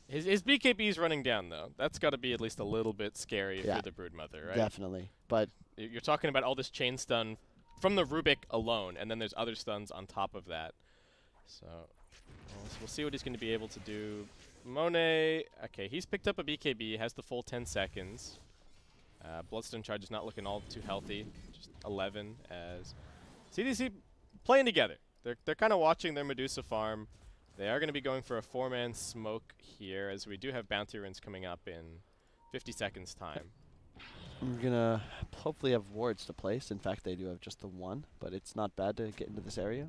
His BKB is running down, though. That's got to be at least a little bit scary for the Broodmother, right? Definitely, but... You're talking about all this chain stun from the Rubik alone, and then there's other stuns on top of that. So we'll see what he's going to be able to do. Monet, okay, he's picked up a BKB, has the full 10 seconds. Bloodstone charge is not looking all too healthy, just 11 as CDEC playing together. They're kind of watching their Medusa farm. They are going to be going for a 4-man smoke here, as we do have bounty runes coming up in 50 seconds time. I'm going to hopefully have wards to place. In fact, they do have just the 1, but it's not bad to get into this area.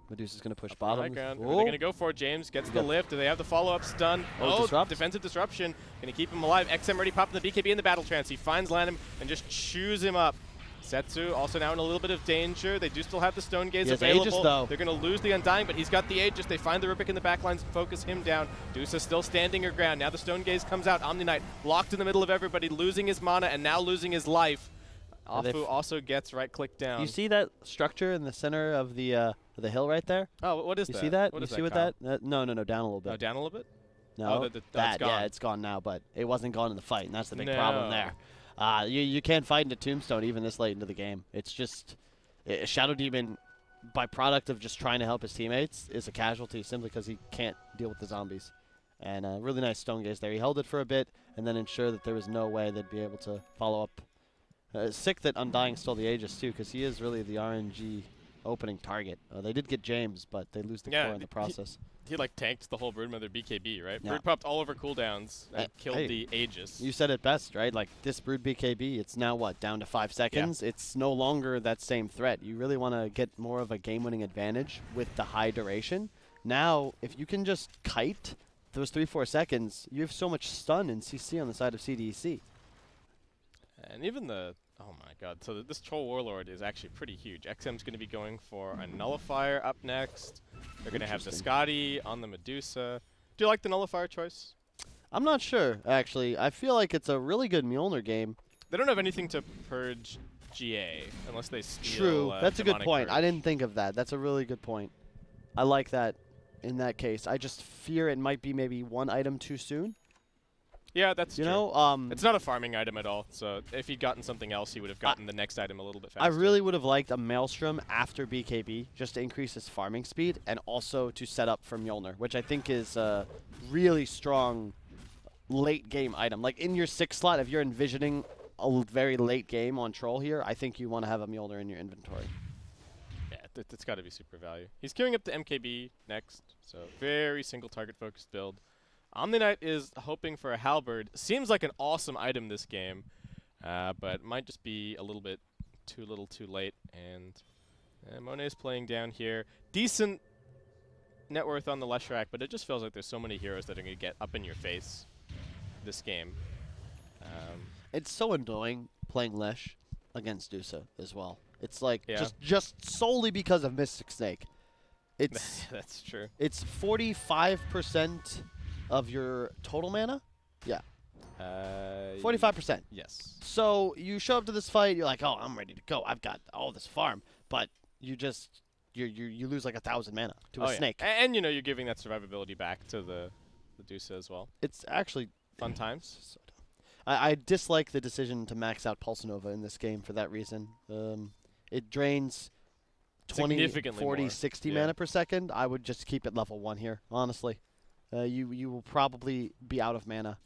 Medusa's going to push bottom. They're going to go for it. James gets the lift. Do they have the follow-up stun? Disrupt. Defensive disruption. Going to keep him alive. XM already popping the BKB in the battle trance. He finds Lanham and just chews him up. Setsu also now in a little bit of danger. They do still have the Stone Gaze available. Aegis, they're going to lose the Undying, but he's got the Aegis. They find the Rubik in the backlines and focus him down. Dusa still standing her ground. Now the Stone Gaze comes out. Omni Knight locked in the middle of everybody, losing his mana and now losing his life. Afu also gets right-click down. You see that structure in the center of the hill right there? Oh, what is that? You see that? What is you see that, what that? No, down a little bit. Oh, down a little bit? No, it's gone. Yeah, it's gone now, but it wasn't gone in the fight, and that's the big problem there. You can't fight into Tombstone even this late into the game. It's just Shadow Demon, by product of just trying to help his teammates, is a casualty simply because he can't deal with the zombies. And really nice Stone Gaze there. He held it for a bit and then ensured that there was no way they'd be able to follow up. Sick that Undying stole the Aegis too, because he is really the RNG opening target. They did get James, but they lose the core in the process. He like tanked the whole Broodmother BKB, right? Yeah. Brood popped all over cooldowns and killed the Aegis. You said it best, right? Like this Brood BKB, it's now what, down to 5 seconds? Yeah. It's no longer that same threat. You really want to get more of a game-winning advantage with the high duration. Now, if you can just kite those 3-4 seconds, you have so much stun and CC on the side of CDEC. And even the, oh my god, so this Troll Warlord is actually pretty huge. XM's going to be going for a Nullifier up next. They're going to have the Scotty on the Medusa. Do you like the Nullifier choice? I'm not sure, actually. I feel like it's a really good Mjolnir game. They don't have anything to purge GA unless they steal. True, that's a good point. Purge. I didn't think of that. That's a really good point. I like that in that case. I just fear it might be maybe 1 item too soon. Yeah, that's true. You know, it's not a farming item at all, so if he'd gotten something else, he would have gotten the next item a little bit faster. I really would have liked a Maelstrom after BKB, just to increase his farming speed, and also to set up for Mjolnir, which I think is a really strong late-game item. Like, in your 6th slot, if you're envisioning a very late game on Troll here, I think you want to have a Mjolnir in your inventory. Yeah, it's got to be super value. He's queuing up the MKB next, so very single target focused build. Omni Knight is hoping for a Halberd. Seems like an awesome item this game, but might just be a little bit too little too late. And Monet's playing down here. Decent net worth on the Leshrac, but it just feels like there's so many heroes that are going to get up in your face this game. It's so annoying playing Lesh against Dusa as well. It's like just solely because of Mystic Snake. It's that's true. It's 45% of your total mana? Yeah. 45%. Yes. So you show up to this fight, you're like, oh, I'm ready to go. I've got all this farm, but you lose like 1,000 mana to a snake. And you know you're giving that survivability back to the Dusa as well. It's actually fun times. So I dislike the decision to max out Pulse Nova in this game for that reason. It drains 20, 40, more. 60 mana per second. I would just keep it level 1 here, honestly. You will probably be out of mana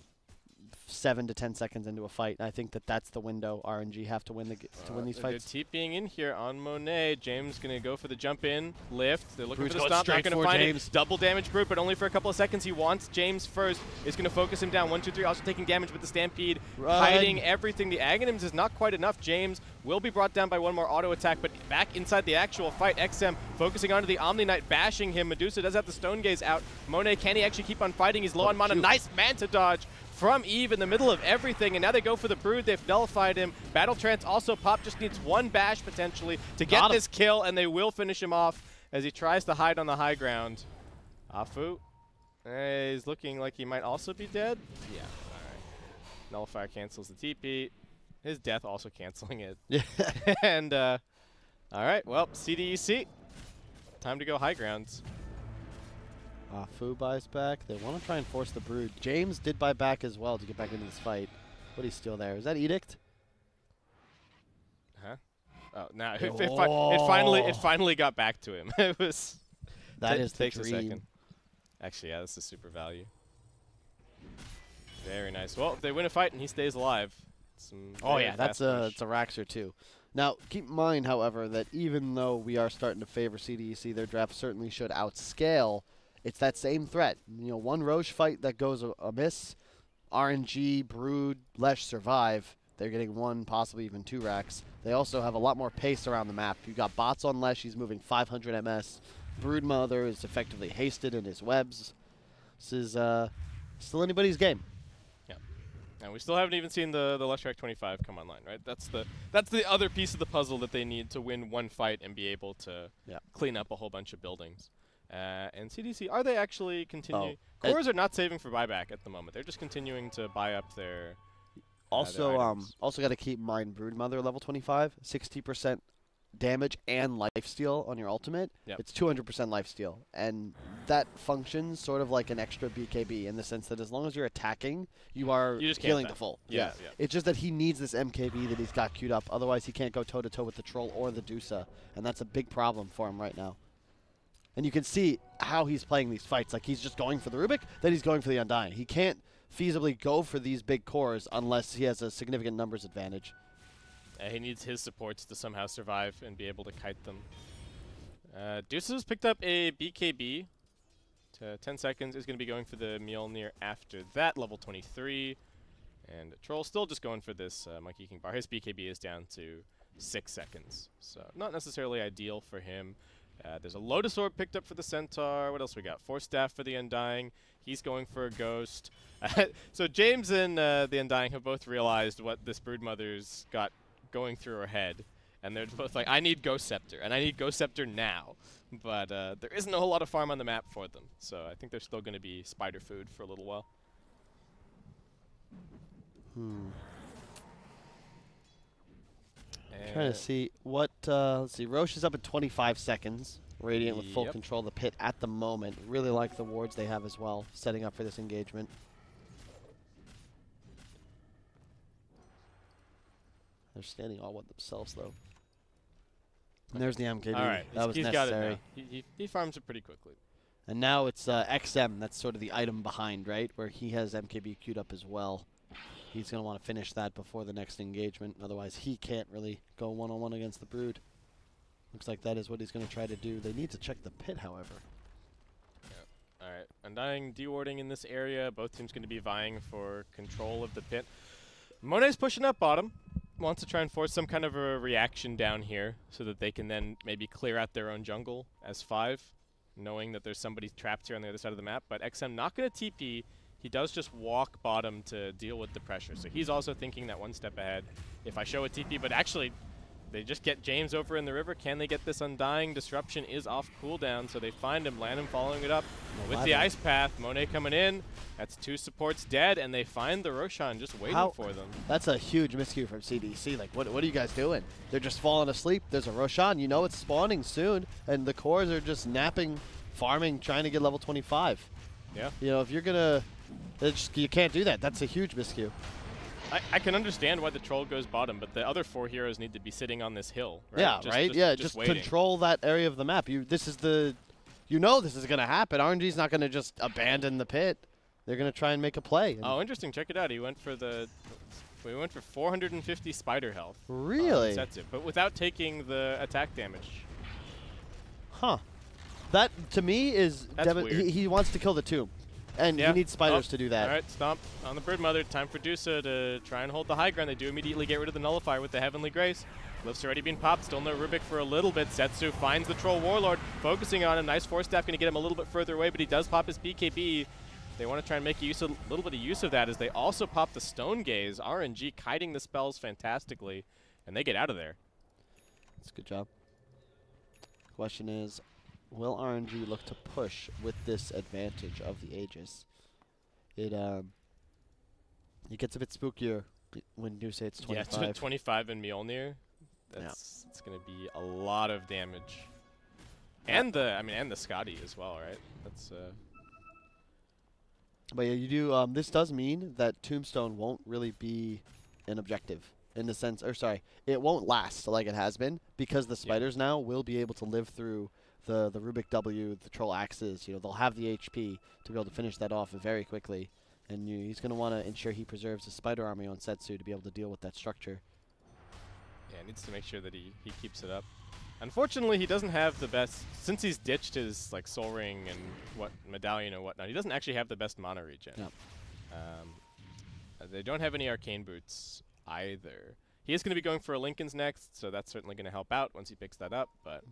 7 to 10 seconds into a fight. I think that's the window RNG have to win these fights. They're TPing in here on Monet. James going to go for the jump in, lift. They're looking Brood's for the stop. Not going to find James. it. Double damage Brood, but only for a couple of seconds. He wants James first. Is going to focus him down. 1, 2, 3. Also taking damage with the Stampede. Hiding everything. The Aghanims is not quite enough. James will be brought down by one more auto attack, but back inside the actual fight. XM focusing onto the Omni Knight, bashing him. Medusa does have the Stone Gaze out. Monet, can he actually keep on fighting? He's low on mana. Nice Manta dodge from Eve in the middle of everything, and now they go for the Brood. They've nullified him. Battle Trance also popped, just needs one bash potentially to get this kill, and they will finish him off as he tries to hide on the high ground. Afu, he's looking like he might also be dead. Yeah, all right. Nullifier cancels the TP. His death also canceling it. Yeah. And, all right, well, CDEC, time to go high grounds. Fu buys back. They want to try and force the Brood. James did buy back as well to get back into this fight, but he's still there. Is that Edict? Huh? Oh, now it finally got back to him. It was. That is the takes dream. a second. Actually, yeah, this is super value. Very nice. Well, if they win a fight and he stays alive. That's a Raxer too. Now, keep in mind, however, that even though we are starting to favor CDEC, their draft certainly should outscale. It's that same threat. You know, one Roche fight that goes amiss, RNG, Brood, Lesh survive. They're getting 1, possibly even 2 racks. They also have a lot more pace around the map. You've got bots on Lesh. He's moving 500 MS. Broodmother is effectively hasted in his webs. This is still anybody's game. Yeah. And we still haven't even seen the Lesh Rack 25 come online, right? That's the other piece of the puzzle that they need to win one fight and be able to clean up a whole bunch of buildings. And CDC, are they actually continuing? Cores are not saving for buyback at the moment. They're just continuing to buy up their also got to keep in mind Broodmother level 25, 60% damage and lifesteal on your ultimate. Yep. It's 200% lifesteal, and that functions sort of like an extra BKB in the sense that as long as you're attacking, you are healing to full. Yeah. It's just that he needs this MKB that he's got queued up. Otherwise, he can't go toe to toe with the Troll or the Dusa, and that's a big problem for him right now. And you can see how he's playing these fights. Like, he's just going for the Rubik, then he's going for the Undying. He can't feasibly go for these big cores unless he has a significant numbers advantage. He needs his supports to somehow survive and be able to kite them. Deuces has picked up a BKB. To 10 seconds is going to be going for the Mjolnir after that, level 23. And Troll still just going for this Monkey King bar. His BKB is down to 6 seconds. So not necessarily ideal for him. There's a Lotus Orb picked up for the Centaur. What else we got? Force Staff for the Undying. He's going for a Ghost. So James and the Undying have both realized what this Broodmother's got going through her head. And they're both like, I need Ghost Scepter, and I need Ghost Scepter now. But there isn't a whole lot of farm on the map for them. So I think they're still going to be spider food for a little while. Trying to see what, let's see, Roche is up at 25 seconds. Radiant with full control of the pit at the moment. Really like the wards they have as well, setting up for this engagement. They're standing all with themselves, though. And there's the MKB. All right, that was he's necessary. got it now. He farms it pretty quickly. And now it's XM. That's sort of the item behind, right? Where he has MKB queued up as well. He's going to want to finish that before the next engagement. Otherwise, he can't really go one-on-one against the Brood. Looks like that is what he's going to try to do. They need to check the pit, however. Yeah. All right. Undying dewarding in this area. Both teams going to be vying for control of the pit. Monet's pushing up bottom. Wants to try and force some kind of a reaction down here so that they can then maybe clear out their own jungle as 5, knowing that there's somebody trapped here on the other side of the map. But XM not going to TP. He does just walk bottom to deal with the pressure. So he's also thinking that one step ahead. If I show a TP, but actually They just get James over in the river. Can they get this Undying? Disruption is off cooldown, so they find him. Land him following it up with the Ice Path. Monet coming in. That's 2 supports dead, and they find the Roshan just waiting for them. That's a huge miscue from CDEC. Like, what are you guys doing? They're just falling asleep. There's a Roshan. You know it's spawning soon, and the cores are just napping, farming, trying to get level 25. Yeah. You know, if you're going to... You can't do that. That's a huge miscue. I can understand why the troll goes bottom, but the other 4 heroes need to be sitting on this hill, right? Yeah, just waiting. control that area of the map. This is going to happen. RNG's not going to just abandon the pit. They're going to try and make a play. Oh, interesting. Check it out. We went for 450 spider health. Really? Setsu, but without taking the attack damage. Huh. That, to me, is... He wants to kill the tomb. And he needs spiders to do that. All right, stomp on the Brood Mother. Time for Dusa to try and hold the high ground. They do immediately get rid of the Nullifier with the Heavenly Grace. Glyph's already been popped. Still no Rubik for a little bit. Setsu finds the Troll Warlord, focusing on him. Nice Force Staff, going to get him a little bit further away, but he does pop his BKB. They want to try and make a little bit of use of that as they also pop the Stone Gaze. RNG kiting the spells fantastically, and they get out of there. That's a good job. Question is, will RNG look to push with this advantage of the Aegis? It gets a bit spookier when you say it's 25. Yeah, 25 in Mjolnir. It's going to be a lot of damage. And the Scotty as well, right? That's But yeah, you do this does mean that Tombstone won't really be an objective in the sense, or sorry, it won't last like it has been because the spiders now will be able to live through the Rubik W, the Troll Axes. You know, they'll have the HP to be able to finish that off very quickly, and he's going to want to ensure he preserves his spider army on Setsu to be able to deal with that structure. Yeah, needs to make sure that he keeps it up. Unfortunately, he doesn't have the best, since he's ditched his like Soul Ring and Medallion and whatnot. He doesn't actually have the best mana regen. No. They don't have any Arcane Boots either. He is going to be going for a Lincoln's next, so that's certainly going to help out once he picks that up. But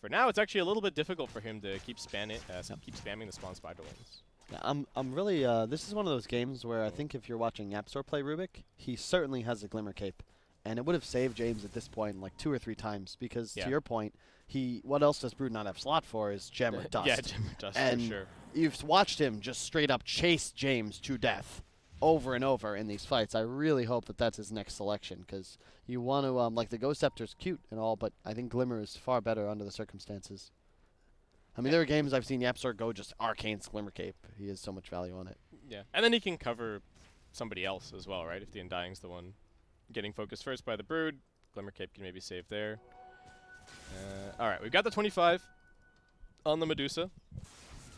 for now, it's actually a little bit difficult for him to keep spamming the spawn Spiderlings. Yeah, I'm really. This is one of those games where I think if you're watching Yapstor play Rubik, he certainly has a Glimmer Cape. And it would have saved James at this point like 2 or 3 times because, to your point, what else does Brood not have slot for is Gem or Dust. Yeah, Gem or Dust, and for sure. You've watched him just straight up chase James to death over and over in these fights. I really hope that that's his next selection because you want to, like the Ghost Scepter's cute and all, but I think Glimmer is far better under the circumstances. I mean, there are games I've seen Yapstor go just Arcane's Glimmer Cape. He has so much value on it. Yeah, and then he can cover somebody else as well, right? If the Undying's the one getting focused first by the Brood, Glimmer Cape can maybe save there. All right, we've got the 25 on the Medusa.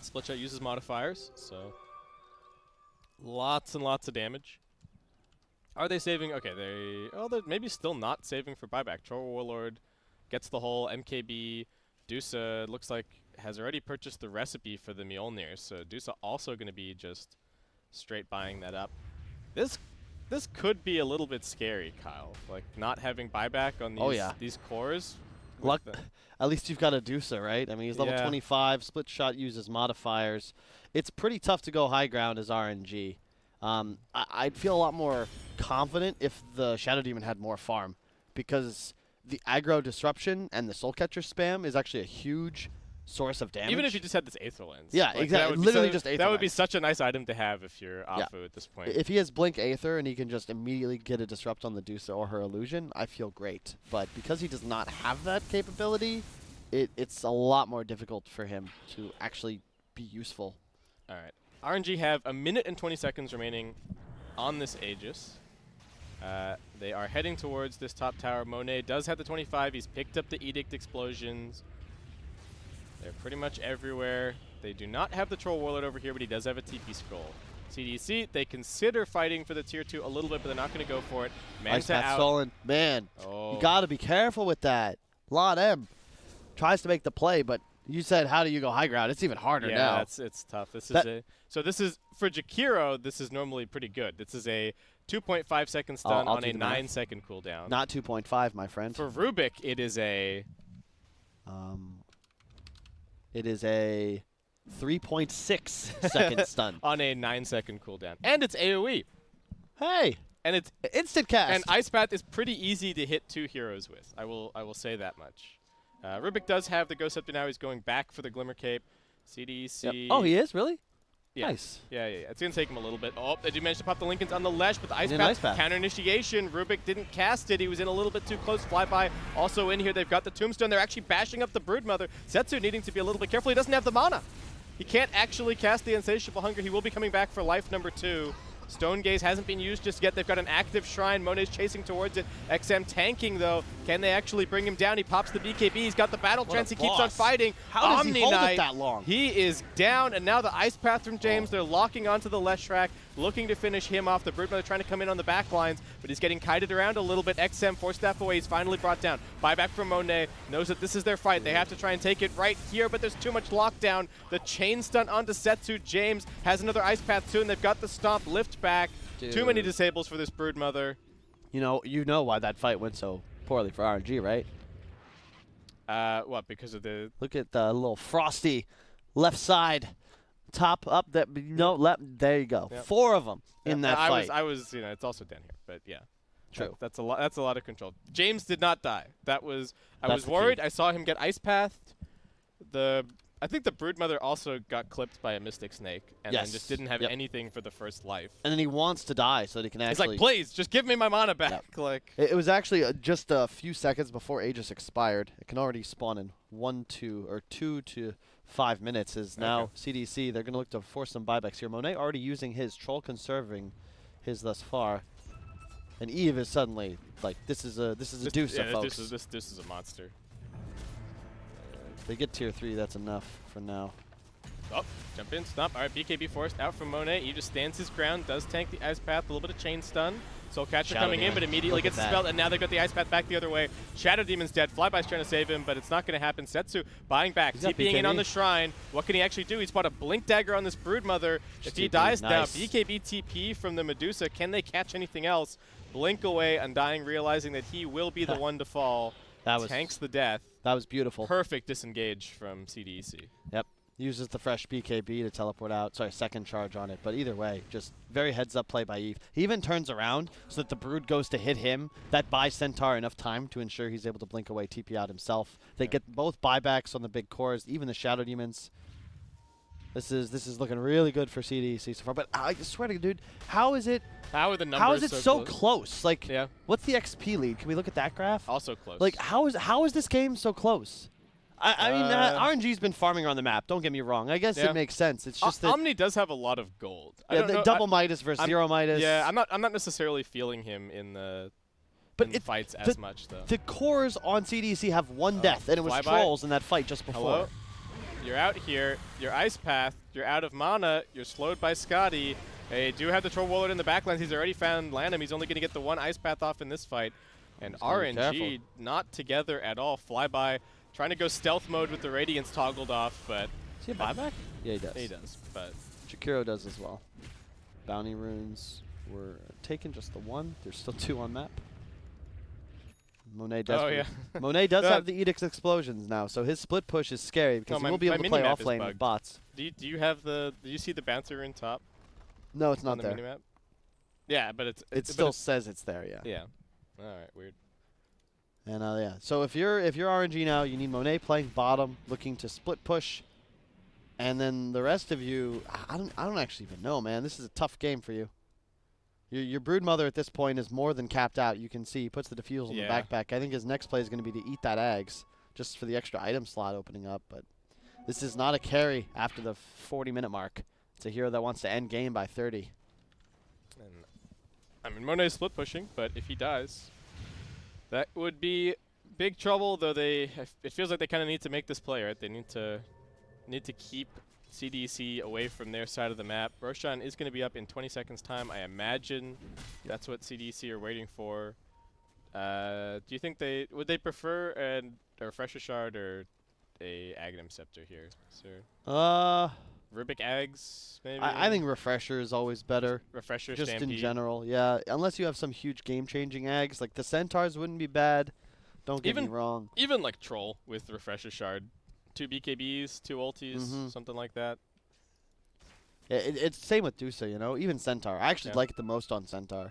Splitshot uses modifiers, so lots and lots of damage. Are they saving? Okay, they're maybe still not saving for buyback. Troll Warlord gets the whole MKB. Dusa looks like has already purchased the recipe for the Mjolnir, so Dusa also going to be just straight buying that up. This could be a little bit scary, Kyle. Like not having buyback on these cores. Luck, at least you've got a Dusa, right? I mean, he's level 25. Split Shot uses modifiers. It's pretty tough to go high ground as RNG. I'd feel a lot more confident if the Shadow Demon had more farm, because the aggro disruption and the Soul Catcher spam is actually a huge source of damage. Even if you just had this Aether Lens. Yeah, like exactly. Literally just Aether That would Lens. be such a nice item to have if you're Afu at this point. If he has Blink Aether and he can just immediately get a Disrupt on the Dusa or her Illusion, I feel great. But because he does not have that capability, it's a lot more difficult for him to actually be useful. All right. RNG have 1 minute and 20 seconds remaining on this Aegis. They are heading towards this top tower. Monet does have the 25. He's picked up the Edict Explosions. They're pretty much everywhere. They do not have the Troll Warlord over here, but he does have a TP Scroll. CDEC, they consider fighting for the tier 2 a little bit, but they're not going to go for it. Ice Manta Path out. stolen. Man, you got to be careful with that. Lot M tries to make the play, but you said, how do you go high ground? It's even harder now. Yeah, it's tough. This is for Jakiro, this is normally pretty good. This is a 2.5 second stun on a 9 second cooldown. Not 2.5, my friend. For Rubik, it is a... It is a 3.6 second stun. On a 9 second cooldown. And it's AoE. Hey! And it's instant cast. And Ice Path is pretty easy to hit 2 heroes with. I will say that much. Rubik does have the Ghost Scepter now. He's going back for the Glimmer Cape. CDEC. Yep. Oh, he is? Really? Yeah. Nice. Yeah. It's going to take him a little bit. Oh, they do manage to pop the Lincolns on the Lesh, but the Ice Path counter initiation. Rubik didn't cast it. He was in a little bit too close. Flyby also in here. They've got the Tombstone. They're actually bashing up the Broodmother. Setsu needing to be a little bit careful. He doesn't have the mana. He can't actually cast the Insatiable Hunger. He will be coming back for life number 2. Stone Gaze hasn't been used just yet. They've got an active Shrine. Monet's chasing towards it. XM tanking, though. Can they actually bring him down? He pops the BKB. He's got the Battle Trance. He keeps on fighting. How does he hold it that long? He is down, and now the Ice Path from James. They're locking onto the Leshrac, looking to finish him off. The Broodmother trying to come in on the back lines, but he's getting kited around a little bit. XM, 4 staff away. He's finally brought down. Buyback from Monet. Knows that this is their fight. They have to try and take it right here, but there's too much lockdown. The chain stun onto Setsu. James has another Ice Path too, and they've got the Stomp lift back. Dude. Too many disables for this Broodmother. You know why that fight went so poorly for RNG, right? What? Because of the... Look at the little Frosty left side. Top up. There you go. Yep. 4 of them in that fight. I was, it's also down here, but yeah. True. That's a lot of control. James did not die. I was worried. I saw him get Ice Pathed. I think the Broodmother also got clipped by a Mystic Snake and then just didn't have anything for the first life. And then he wants to die so that he can actually... He's like, please, just give me my mana back. Yep. It was actually just a few seconds before Aegis expired. It can already spawn in 2 to 5 minutes. Now CDC, they're going to look to force some buybacks here. Monet already using his, Troll conserving his thus far. And Eve is suddenly like, this is a deucer, folks. This is a monster. If they get tier 3, that's enough for now. Oh, jump in, stomp. All right, BKB forced out from Monet. He just stands his ground, does tank the Ice Path, a little bit of chain stun. Soul Catcher coming in, but immediately gets dispelled, and now they've got the Ice Path back the other way. Shadow Demon's dead. Flyby's trying to save him, but it's not going to happen. Setsu buying back, TPing in on the Shrine. What can he actually do? He's bought a Blink Dagger on this Broodmother. If he dies now, BKB TP from the Medusa. Can they catch anything else? Blink away, Undying realizing that he will be the one to fall. Tanks the death. That was beautiful. Perfect disengage from CDEC. Yep. Uses the fresh BKB to teleport out. Sorry, second charge on it. But either way, just very heads-up play by Eve. He even turns around so that the Brood goes to hit him. That buys Centaur enough time to ensure he's able to blink away, TP out himself. They get both buybacks on the big cores, even the Shadow Demons. This is looking really good for CDEC so far. But I swear to you, dude, how is it so close? Like, what's the XP lead? Can we look at that graph? Also close. Like, how is this game so close? I mean, RNG's been farming around the map. Don't get me wrong. I guess it makes sense. It's just that Omni does have a lot of gold. Yeah, the double Midas versus zero Midas. Yeah, I'm not necessarily feeling him in the fights as much though. The cores on CDC have 1 death, and it was Trolls in that fight just before. Hello? You're out here. You're Ice Path. You're out of mana. You're slowed by Scotty. They do have the Troll Warlord in the backlines. He's already found Lanham. He's only going to get the 1 Ice Path off in this fight. And RNG not together at all. Flyby trying to go stealth mode with the Radiance toggled off, but... Does he have buyback? Yeah, he does. He does, but... Jakiro does as well. Bounty runes were taken, just the 1. There's still 2 on map. Monet does. Monet does have the Edict's explosions now, so his split push is scary because he will be able to play off lane with bots. Do you have the? Do you see the bouncer in top? No, it's not the there. Minimap? Yeah, but it still says it's there. Yeah. Yeah. All right. Weird. And yeah, so if you're RNG now, you need Monet playing bottom, looking to split push, and then the rest of you, I don't actually even know, man. This is a tough game for you. Your Broodmother at this point is more than capped out. You can see he puts the defuse on the backpack. I think his next play is going to be to eat that Ags just for the extra item slot opening up. But this is not a carry after the 40-minute mark. It's a hero that wants to end game by 30. And I mean, Monet's split pushing, but if he dies, that would be big trouble. Though it feels like they kind of need to make this play, right? They need to keep CDC away from their side of the map. Roshan is going to be up in 20 seconds time. I imagine that's what CDC are waiting for. Do you think would they prefer a Refresher Shard or a Aghanim Scepter here, sir? Rubik Ags, maybe? I think Refresher is always better. Refresher, just Stampede. In general, yeah. Unless you have some huge game-changing Ags. Like the Centaurs wouldn't be bad. Don't get me wrong. Even like Troll with Refresher Shard. 2 BKBs, 2 ultis, something like that. Yeah, it's the same with Dusa, you know? Even Centaur. I actually like it the most on Centaur.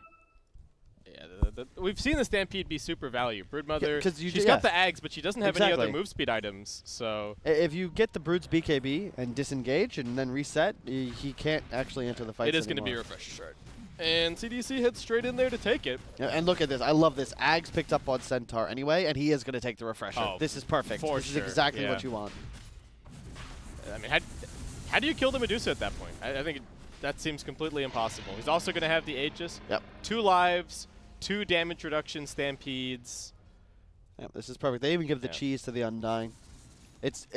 Yeah, we've seen the Stampede be super value. Broodmother, she's got the Ags, but she doesn't have any other move speed items. So if you get the Brood's BKB and disengage and then reset, he can't actually enter the fight. It is going to be a refresh shard. And CDC heads straight in there to take it. Yeah, and look at this. I love this. Ags picked up on Centaur anyway, and he is going to take the refresher. Oh, this is perfect. This is exactly what you want. I mean, how do you kill the Medusa at that point? I think that seems completely impossible. He's also going to have the Aegis. Yep. 2 lives, 2 damage reduction Stampedes. Yep, this is perfect. They even give the cheese to the Undying. It's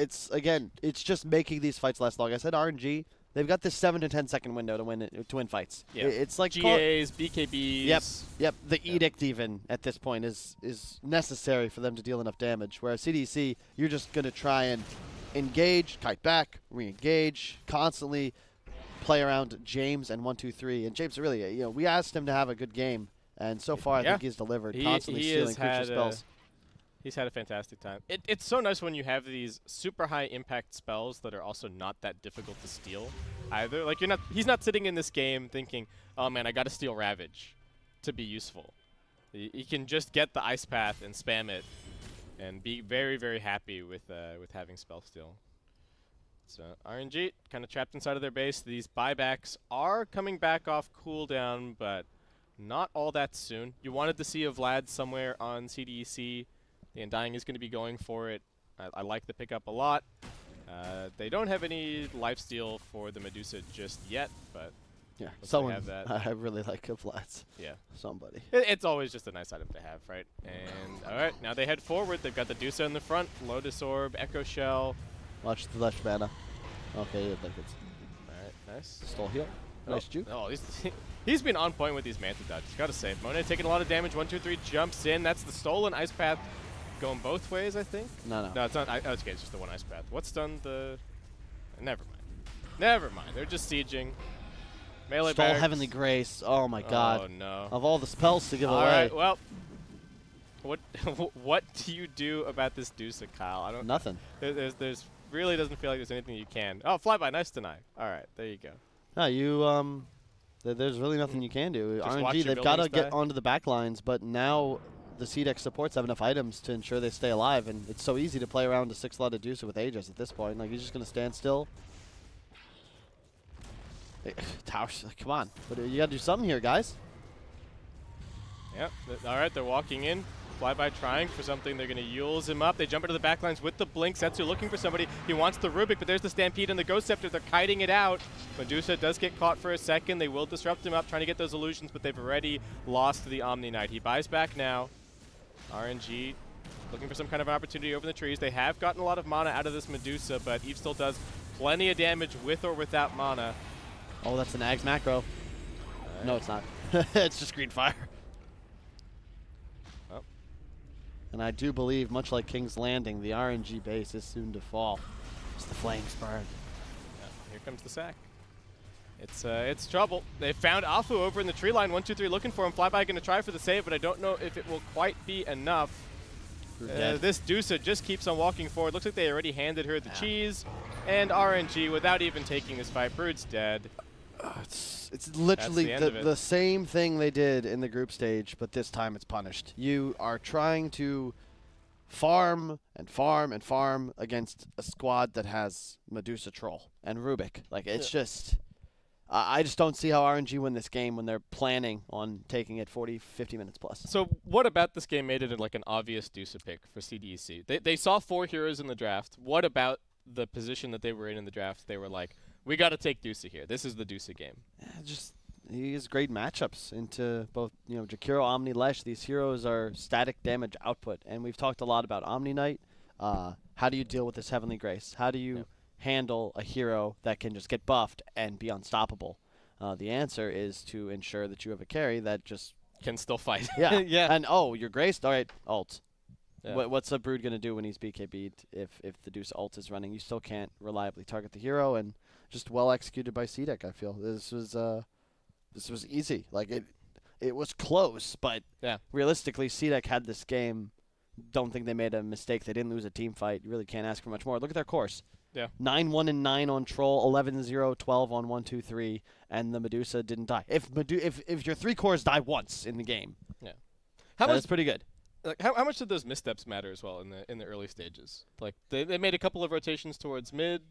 just making these fights last long. I said RNG. They've got this 7 to 10 second window to win fights. Yeah. It's like GAs, BKBs. Yep. The edict even at this point is necessary for them to deal enough damage. Whereas CDC, you're just gonna try and engage, kite back, re-engage, constantly play around James and 1-2-3. And James really, we asked him to have a good game, and so far I think he's delivered. Constantly stealing creature spells. He's had a fantastic time. It's so nice when you have these super high impact spells that are also not that difficult to steal either. Like he's not sitting in this game thinking, oh man, I got to steal Ravage to be useful. He can just get the Ice Path and spam it and be very, very happy with having spell steal. So RNG kind of trapped inside of their base. These buybacks are coming back off cooldown, but not all that soon. You wanted to see a Vlad somewhere on CDEC. The Undying is going to be going for it. I like the pickup a lot. They don't have any lifesteal for the Medusa just yet, but yeah, someone have that. I really like a Vlad's. Yeah, somebody. It's always just a nice item to have, right? And all right, now they head forward. They've got the Dusa in the front, Lotus Orb, Echo Shell. Watch the left mana. Okay, I think it's. All right, nice. Stole heal. Nice juke. Oh, he's been on point with these Manta dodges. Gotta say, Monet taking a lot of damage. 1-2-3 jumps in. That's the stolen Ice Path. Going both ways, I think. No, it's not. Okay, it's just the one Ice Path. What's done the? Never mind. They're just sieging. Melee Stole barracks. Heavenly Grace. Oh my God. Oh no. Of all the spells to give away. All right. Well, what do you do about this Dusa, Kyle? I don't. Nothing. There's really doesn't feel like there's anything you can. Oh, flyby, nice deny. All right, there you go. No, you there's really nothing you can do. Just RNG, they've got to get onto the back lines, but now the CDEC supports have enough items to ensure they stay alive, and it's so easy to play around a 6-slotted Dusa with Aegis at this point. Like, he's just going to stand still. Towers, come on. But you got to do something here, guys. Yep. All right, they're walking in. Flyby trying for something. They're going to Yules him up. They jump into the backlines with the Blink. Setsu looking for somebody. He wants the Rubik, but there's the Stampede and the Ghost Scepter. They're kiting it out. Medusa does get caught for a second. They will disrupt him up, trying to get those illusions, but they've already lost to the Omni Knight. He buys back now. RNG looking for some kind of opportunity over the trees. They have gotten a lot of mana out of this Medusa, but Eve still does plenty of damage with or without mana. Oh, that's an Ags macro. Right. No, it's not. It's just green fire. Oh. And I do believe, much like King's Landing, the RNG base is soon to fall. It's the flames burn. Yeah, here comes the sack. It's trouble. They found Alpha over in the tree line. 1-2-3 looking for him. Flyby going to try for the save, but I don't know if it will quite be enough. This Dusa just keeps on walking forward. Looks like they already handed her the cheese. And RNG, without even taking this fight, Brood's dead. It's literally the same thing they did in the group stage, but this time it's punished. You are trying to farm and farm and farm against a squad that has Medusa Troll and Rubik. Like, it's just... I just don't see how RNG win this game when they're planning on taking it 40, 50 minutes plus. So what about this game made it like an obvious Dusa pick for CDEC? They saw 4 heroes in the draft. What about the position that they were in the draft? They were like, we got to take Dusa here. This is the Dusa game. Yeah, he has great matchups into both, Jakiro, Omni, Lesh. These heroes are static damage output, and we've talked a lot about Omni Knight. How do you deal with this Heavenly Grace? How do you handle a hero that can just get buffed and be unstoppable? The answer is to ensure that you have a carry that just can still fight. Yeah. Yeah. And you're graced. All right, ult. Yeah. What's a Brood gonna do when he's BKB'd if the Deuce ult is running? You still can't reliably target the hero, and just well executed by CDEC. I feel this was easy. Like it was close, but realistically, CDEC had this game. Don't think they made a mistake. They didn't lose a team fight. You really can't ask for much more. Look at their course. Yeah. 9-1-9 on Troll, 11-0, 12 on 1-2-3, and the Medusa didn't die. If your 3 cores die once in the game, That's pretty good. Like how much did those missteps matter as well in the early stages? Like they made a couple of rotations towards mid.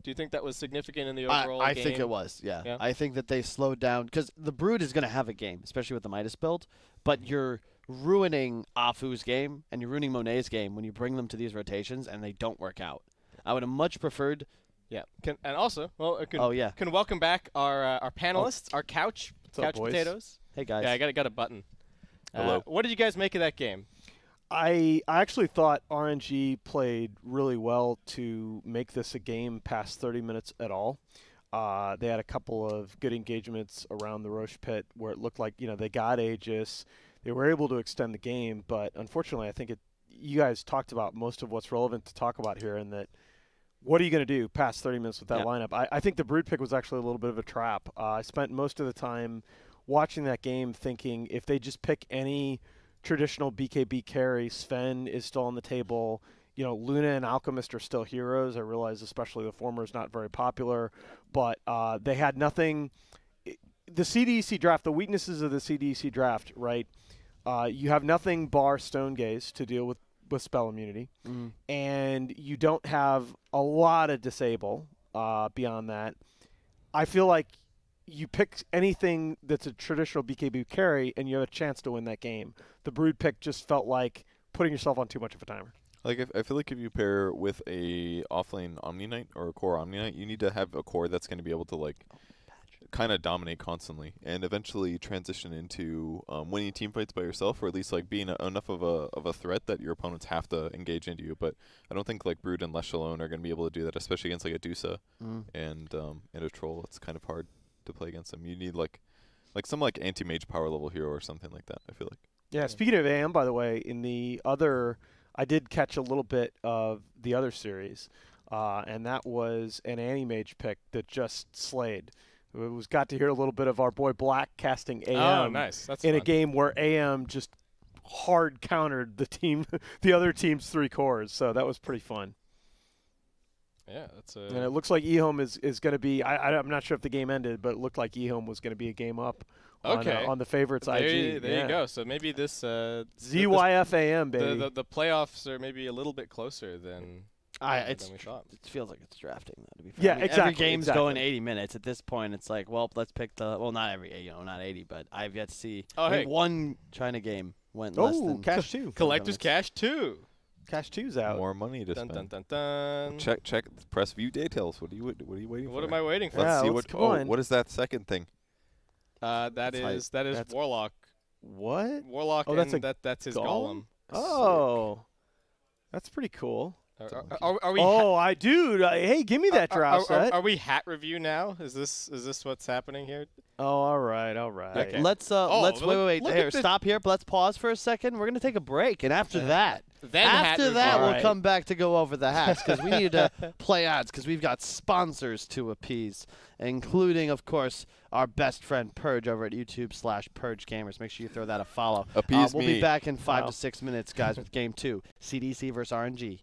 Do you think that was significant in the overall I game? think it was, Yeah? I think that they slowed down because the Brood is going to have a game, especially with the Midas build, but you're ruining Afu's game and you're ruining Monet's game when you bring them to these rotations and they don't work out. I would have much preferred. Yeah. And also, well, can welcome back our panelists, our couch up, boys? potatoes. Hey guys. Yeah, I got a button. Hello. What did you guys make of that game? I actually thought RNG played really well to make this a game past 30 minutes at all. They had a couple of good engagements around the Roche pit where it looked like, they got Aegis. They were able to extend the game, but unfortunately I think you guys talked about most of what's relevant to talk about here, and that what are you going to do past 30 minutes with that lineup? I think the Brood pick was actually a little bit of a trap. I spent most of the time watching that game thinking if they just pick any traditional BKB carry, Sven is still on the table. Luna and Alchemist are still heroes. I realize especially the former is not very popular, but they had nothing. The CDEC draft, the weaknesses of the CDEC draft, right? You have nothing bar Stone Gaze to deal with spell immunity, and you don't have a lot of disable beyond that. I feel like you pick anything that's a traditional BKB carry, and you have a chance to win that game. The Brood pick just felt like putting yourself on too much of a timer. Like, I feel like if you pair with a offlane Omni Knight or a core Omni Knight, you need to have a core that's going to be able to, like, kind of dominate constantly and eventually transition into winning team fights by yourself, or at least, like, being enough of a threat that your opponents have to engage into you. But I don't think, like, Brood and Lesh alone are going to be able to do that, especially against, like, a Dusa and a Troll. It's kind of hard to play against them. You need, like some, like, anti-mage power level hero or something like that, I feel like. Yeah, speaking of AM, by the way, in the other, I did catch a little bit of the other series, and that was an anti-mage pick that just slayed. Got to hear a little bit of our boy Black casting AM. Oh, nice. That's in fun. a game where AM just hard countered the other team's 3 cores. So that was pretty fun. Yeah, that's and it looks like eHome is going to be. I'm not sure if the game ended, but it looked like eHome was going to be a game up. On the favorites IG. There you go. So maybe this ZYFAM, baby. The playoffs are maybe a little bit closer than we thought. It feels like it's drafting, though, to be fair. Yeah, I mean, exactly. Every game's going 80 minutes. At this point, it's like, well, let's pick not 80, but I've yet to see. One China game went less than Cash 2. Collector's Cash 2. Cash 2's out. More money to Dun, spend. Dun, dun, dun. Check. Press view details. What are you waiting for? What am I waiting for? Let's see come on. what is that second thing? That is Warlock. What? Warlock. That's his golem. Oh, that's pretty cool. Are we? Hey, give me that draft set. Are we hat review now? Is this what's happening here? Oh, all right. Okay. Let's wait. Here, stop here. Let's pause for a second. We're gonna take a break, and after that, we'll come back to go over the hats because we need to play ads because we've got sponsors to appease, including, of course, our best friend Purge over at YouTube/Purge Gamers. Make sure you throw that a follow. Appease we'll me. be back in 5 to 6 minutes, guys, with Game 2, CDC versus RNG.